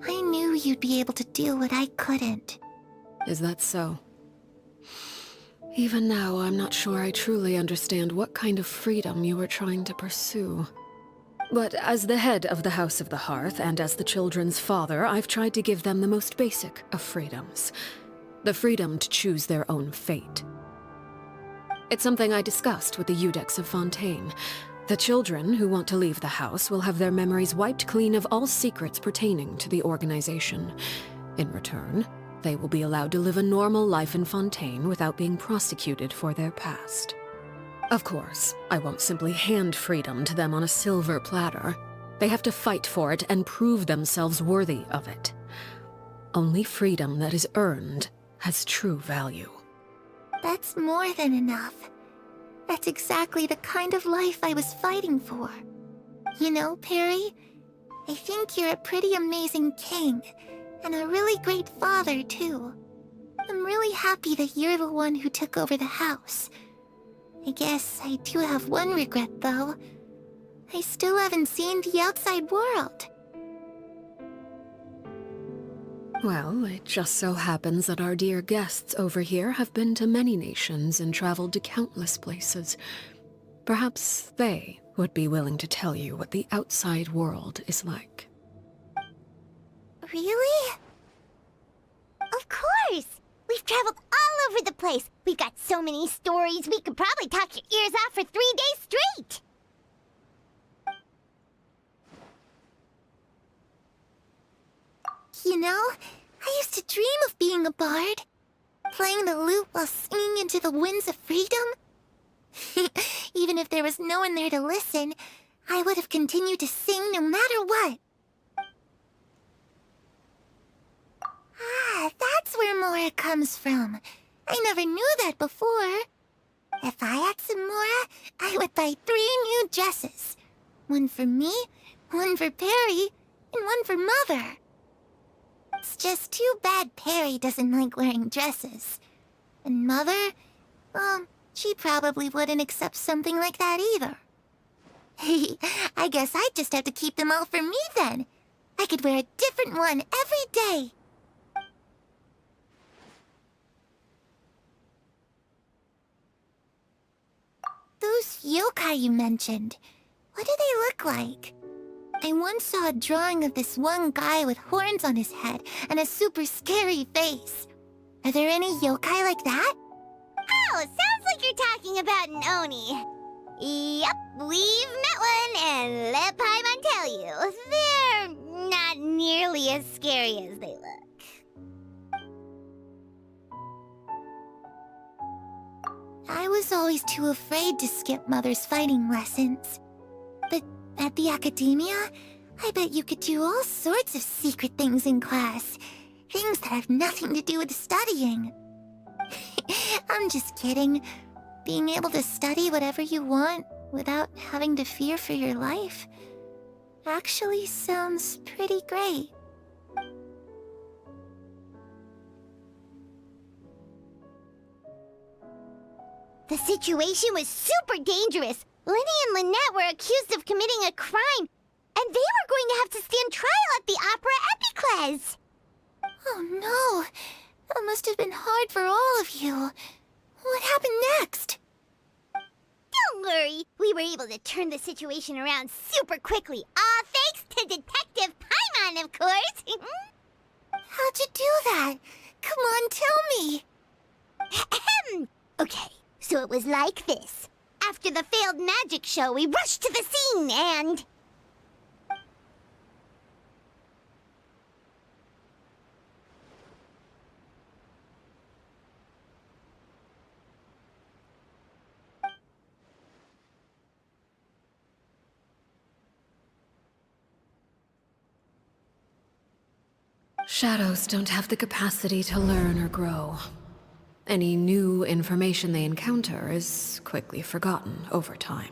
I knew you'd be able to do what I couldn't. Is that so? Even now, I'm not sure I truly understand what kind of freedom you were trying to pursue. But as the head of the House of the Hearth, and as the children's father, I've tried to give them the most basic of freedoms. The freedom to choose their own fate. It's something I discussed with the Iudex of Fontaine. The children who want to leave the house will have their memories wiped clean of all secrets pertaining to the organization. In return, they will be allowed to live a normal life in Fontaine without being prosecuted for their past. Of course, I won't simply hand freedom to them on a silver platter. They have to fight for it and prove themselves worthy of it. Only freedom that is earned has true value. That's more than enough. That's exactly the kind of life I was fighting for. You know, Perry, I think you're a pretty amazing king, and a really great father, too. I'm really happy that you're the one who took over the house. I guess I do have one regret, though. I still haven't seen the outside world. Well, it just so happens that our dear guests over here have been to many nations and traveled to countless places. Perhaps they would be willing to tell you what the outside world is like. Really? Of course! We've traveled all over the place. We've got so many stories, we could probably talk your ears off for 3 days straight! You know, I used to dream of being a bard. Playing the lute while singing into the winds of freedom. Even if there was no one there to listen, I would have continued to sing no matter what. Ah, that's where Mora comes from. I never knew that before. If I had some Mora, I would buy 3 new dresses. One for me, one for Perry, and one for Mother. It's just too bad Perry doesn't like wearing dresses. And Mother, well, she probably wouldn't accept something like that either. I guess I'd just have to keep them all for me then. I could wear a different one every day. those yokai you mentioned? What do they look like? I once saw a drawing of this one guy with horns on his head and a super scary face. Are there any yokai like that? Oh, sounds like you're talking about an Oni. Yep, we've met one, and let Paimon tell you, they're not nearly as scary as they look. I was always too afraid to skip Mother's fighting lessons. But at the academia, I bet you could do all sorts of secret things in class. Things that have nothing to do with studying. I'm just kidding. Being able to study whatever you want without having to fear for your life actually sounds pretty great. The situation was super dangerous. Lenny and Lynette were accused of committing a crime, and they were going to have to stand trial at the Opera Epicles. Oh no! That must have been hard for all of you. What happened next? Don't worry, we were able to turn the situation around super quickly. All thanks to Detective Paimon, of course. How'd you do that? Come on, tell me. Okay, so it was like this. After the failed magic show, we rushed to the scene and... Shadows don't have the capacity to learn or grow. Any new information they encounter is quickly forgotten over time.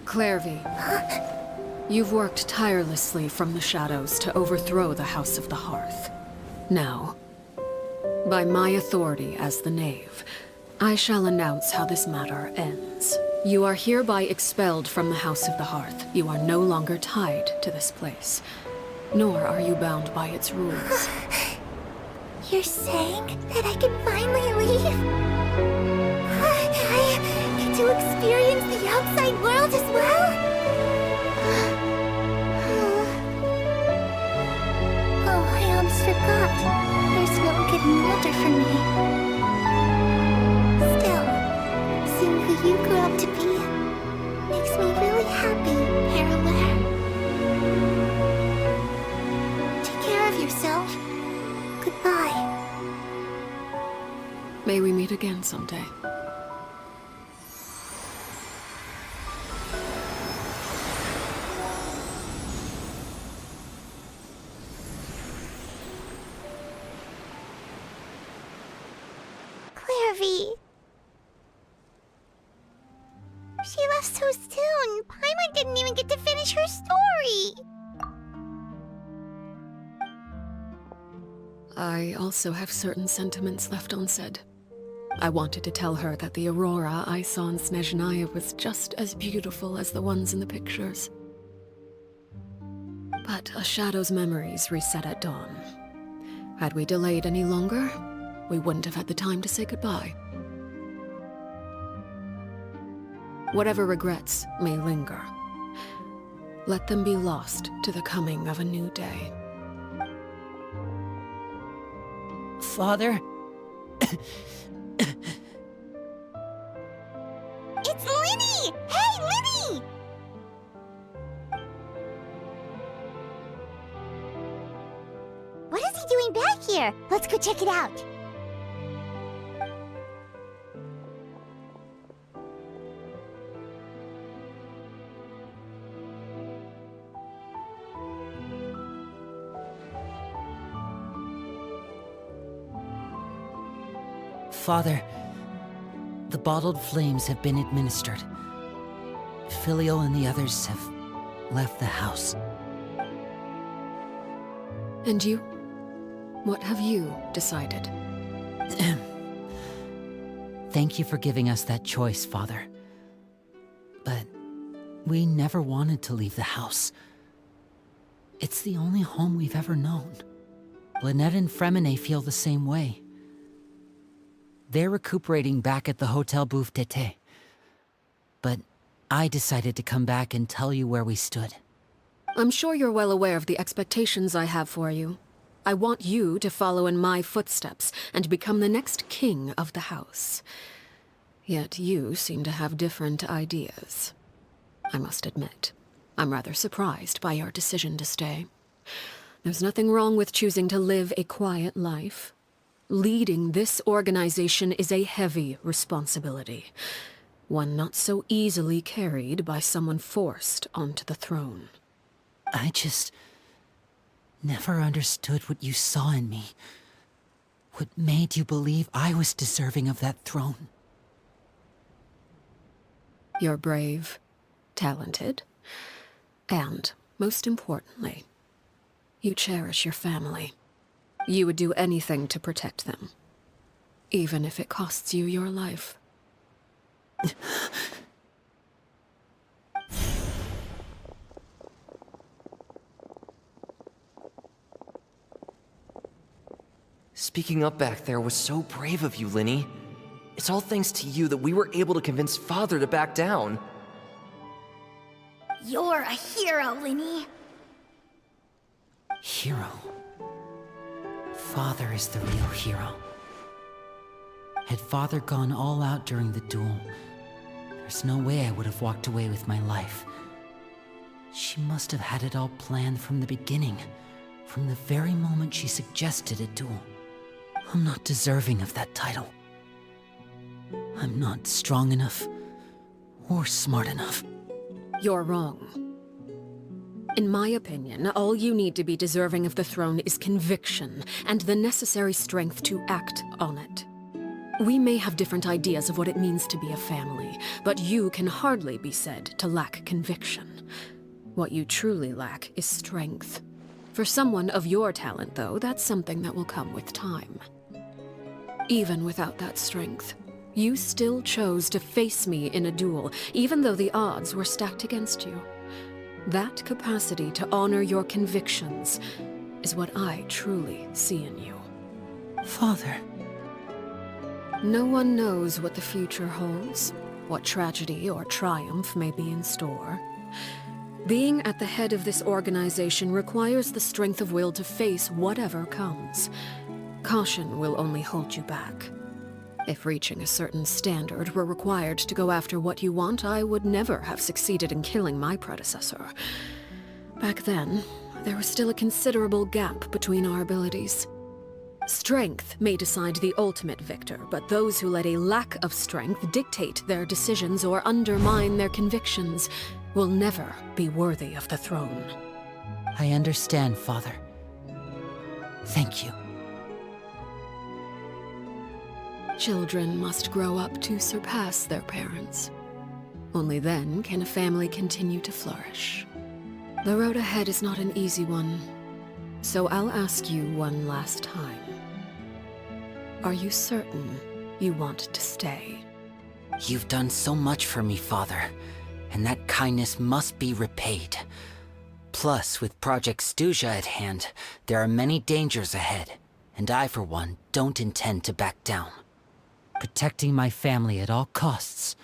Clairvy, you've worked tirelessly from the shadows to overthrow the House of the Hearth. Now, by my authority as the Knave, I shall announce how this matter ends. You are hereby expelled from the House of the Hearth. You are no longer tied to this place, nor are you bound by its rules. You're saying that I can finally leave? I get to experience the outside world as well? I almost forgot. There's no getting older for me. Still, seeing who you grew up to be makes me really happy, Parallel. Take care of yourself. Goodbye. May we meet again someday. She left so soon. Paimon didn't even get to finish her story. I also have certain sentiments left unsaid. I wanted to tell her that the aurora I saw in Snezhnaya was just as beautiful as the ones in the pictures. But a shadow's memories reset at dawn. Had we delayed any longer, we wouldn't have had the time to say goodbye. Whatever regrets may linger, let them be lost to the coming of a new day. Father? It's Linny! Hey, Linny! What is he doing back here? Let's go check it out. Father, the bottled flames have been administered. Filio and the others have left the house. And you? What have you decided? Thank you for giving us that choice, Father. But We never wanted to leave the house. It's the only home we've ever known. Lynette and Fremine feel the same way. They're recuperating back at the Hotel Bouffe d'été. But I decided to come back and tell you where we stood. I'm sure you're well aware of the expectations I have for you. I want you to follow in my footsteps and become the next king of the house. Yet you seem to have different ideas. I must admit, I'm rather surprised by your decision to stay. There's nothing wrong with choosing to live a quiet life. Leading this organization is a heavy responsibility, one not so easily carried by someone forced onto the throne. I just never understood what you saw in me. What made you believe I was deserving of that throne? You're brave, talented, and, most importantly, you cherish your family. You would do anything to protect them, even if it costs you your life. Speaking up back there was so brave of you, Linny. It's all thanks to you that we were able to convince Father to back down. You're a hero, Linny. Hero. Father is the real hero. Had Father gone all out during the duel, there's no way I would have walked away with my life. She must have had it all planned from the beginning, from the very moment she suggested a duel. I'm not deserving of that title. I'm not strong enough or smart enough. You're wrong. In my opinion, all you need to be deserving of the throne is conviction and the necessary strength to act on it. We may have different ideas of what it means to be a family, but you can hardly be said to lack conviction. What you truly lack is strength. For someone of your talent, though, that's something that will come with time. Even without that strength, you still chose to face me in a duel, even though the odds were stacked against you. That capacity to honor your convictions is what I truly see in you. Father. No one knows what the future holds, what tragedy or triumph may be in store. Being at the head of this organization requires the strength of will to face whatever comes. Caution will only hold you back. If reaching a certain standard were required to go after what you want, I would never have succeeded in killing my predecessor. Back then, there was still a considerable gap between our abilities. Strength may decide the ultimate victor, but those who let a lack of strength dictate their decisions or undermine their convictions will never be worthy of the throne. I understand, Father. Thank you. Children must grow up to surpass their parents. Only then can a family continue to flourish. The road ahead is not an easy one, so I'll ask you one last time. Are you certain you want to stay? You've done so much for me, Father, and that kindness must be repaid. Plus, with Project Stuja at hand, there are many dangers ahead, and I, for one, don't intend to back down. Protecting my family at all costs.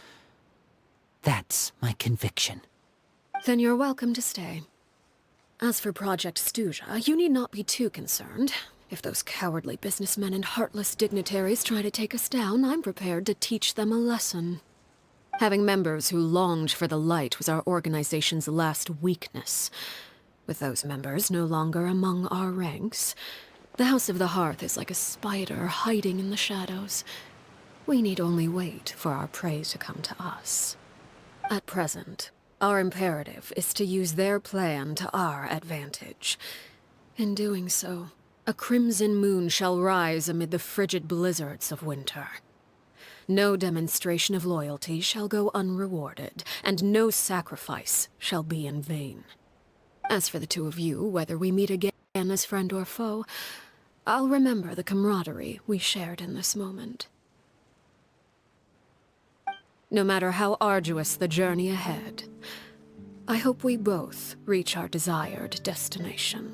That's my conviction. Then you're welcome to stay. As for Project Stuja, you need not be too concerned. If those cowardly businessmen and heartless dignitaries try to take us down, I'm prepared to teach them a lesson. Having members who longed for the light was our organization's last weakness. With those members no longer among our ranks, the House of the Hearth is like a spider hiding in the shadows. We need only wait for our prey to come to us. At present, our imperative is to use their plan to our advantage. In doing so, a crimson moon shall rise amid the frigid blizzards of winter. No demonstration of loyalty shall go unrewarded, and no sacrifice shall be in vain. As for the two of you, whether we meet again as friend or foe, I'll remember the camaraderie we shared in this moment. No matter how arduous the journey ahead, I hope we both reach our desired destination.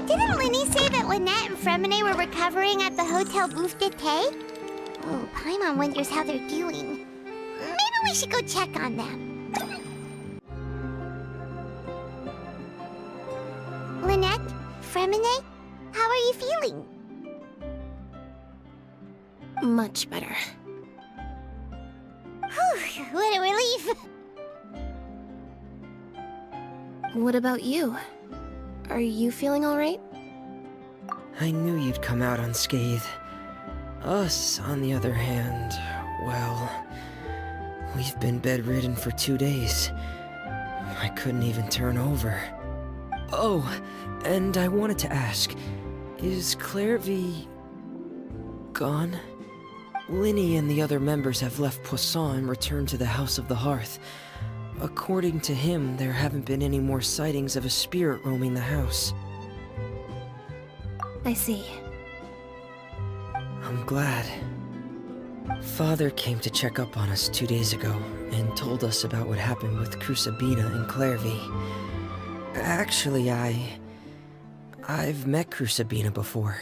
Didn't Linny say that Lynette and Fremine were recovering at the Hotel Bouffe d'été? Oh, Paimon wonders how they're doing. Maybe we should go check on them. Lynette? Fremine? How are you feeling? Much better. Whew, what a relief! What about you? Are you feeling alright? I knew you'd come out unscathed. Us, on the other hand, well, we've been bedridden for 2 days. I couldn't even turn over. Oh, and I wanted to ask, is Clairvy gone? Linny and the other members have left Poisson and returned to the House of the Hearth. According to him, there haven't been any more sightings of a spirit roaming the house. I see. I'm glad. Father came to check up on us 2 days ago and told us about what happened with Crusabina and Clairvy. Actually, I've met Crusabina before.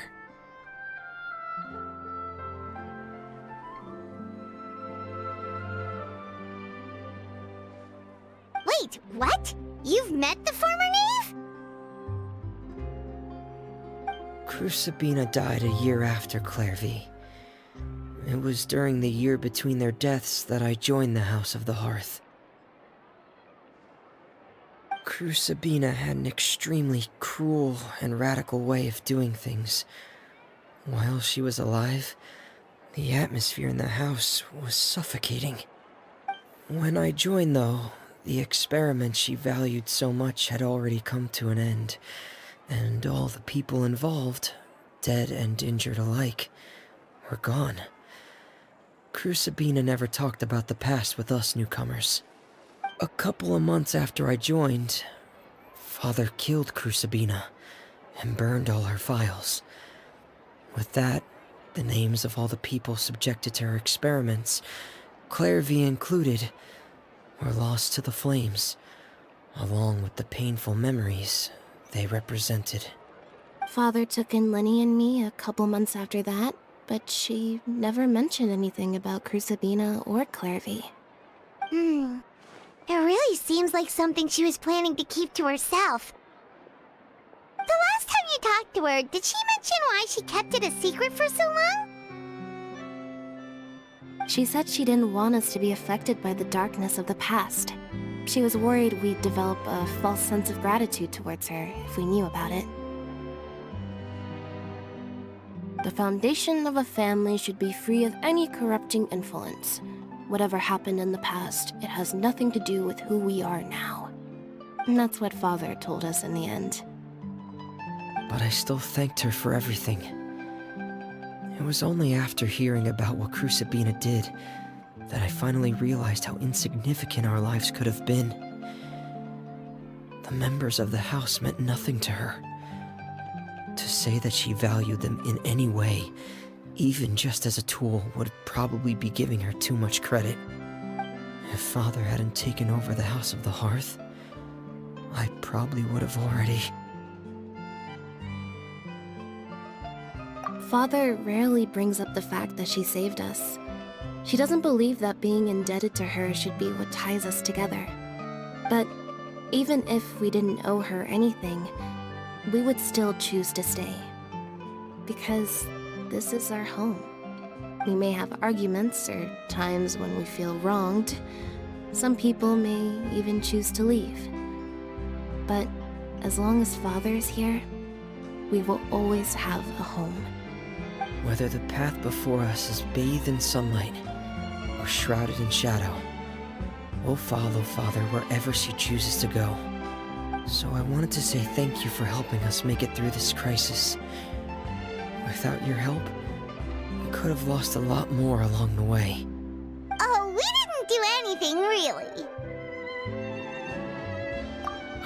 Wait, what? You've met the former knave? Crusabina died a year after Clairvy. It was during the year between their deaths that I joined the House of the Hearth. Crusabina had an extremely cruel and radical way of doing things. While she was alive, the atmosphere in the house was suffocating. When I joined, though, the experiment she valued so much had already come to an end, and all the people involved, dead and injured alike, were gone. Crusabina never talked about the past with us newcomers. A couple of months after I joined, Father killed Crusabina and burned all her files. With that, the names of all the people subjected to her experiments, Clairvy included, were lost to the flames, along with the painful memories they represented. Father took in Lenny and me a couple months after that, but she never mentioned anything about Crusabina or Clairvy. It really seems like something she was planning to keep to herself. The last time you talked to her, did she mention why she kept it a secret for so long? She said she didn't want us to be affected by the darkness of the past. She was worried we'd develop a false sense of gratitude towards her if we knew about it. The foundation of a family should be free of any corrupting influence. Whatever happened in the past, it has nothing to do with who we are now. And that's what Father told us in the end. But I still thanked her for everything. It was only after hearing about what Crusabina did that I finally realized how insignificant our lives could have been. The members of the house meant nothing to her. To say that she valued them in any way, even just as a tool, would probably be giving her too much credit. If Father hadn't taken over the House of the Hearth, I probably would have already... Father rarely brings up the fact that she saved us. She doesn't believe that being indebted to her should be what ties us together. But even if we didn't owe her anything, we would still choose to stay. Because this is our home. We may have arguments or times when we feel wronged. Some people may even choose to leave. But as long as Father is here, we will always have a home. Whether the path before us is bathed in sunlight or shrouded in shadow, we'll follow Father wherever she chooses to go. So I wanted to say thank you for helping us make it through this crisis. Without your help, we could have lost a lot more along the way. Oh, we didn't do anything, really.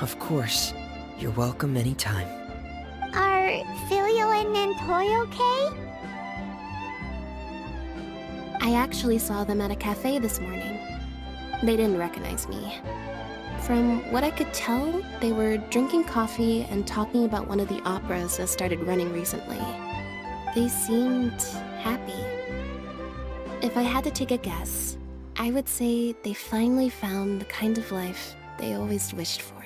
Of course. You're welcome anytime. Are Filio and Nantoy okay? I actually saw them at a cafe this morning. They didn't recognize me. From what I could tell, they were drinking coffee and talking about one of the operas that started running recently. They seemed happy. If I had to take a guess, I would say they finally found the kind of life they always wished for.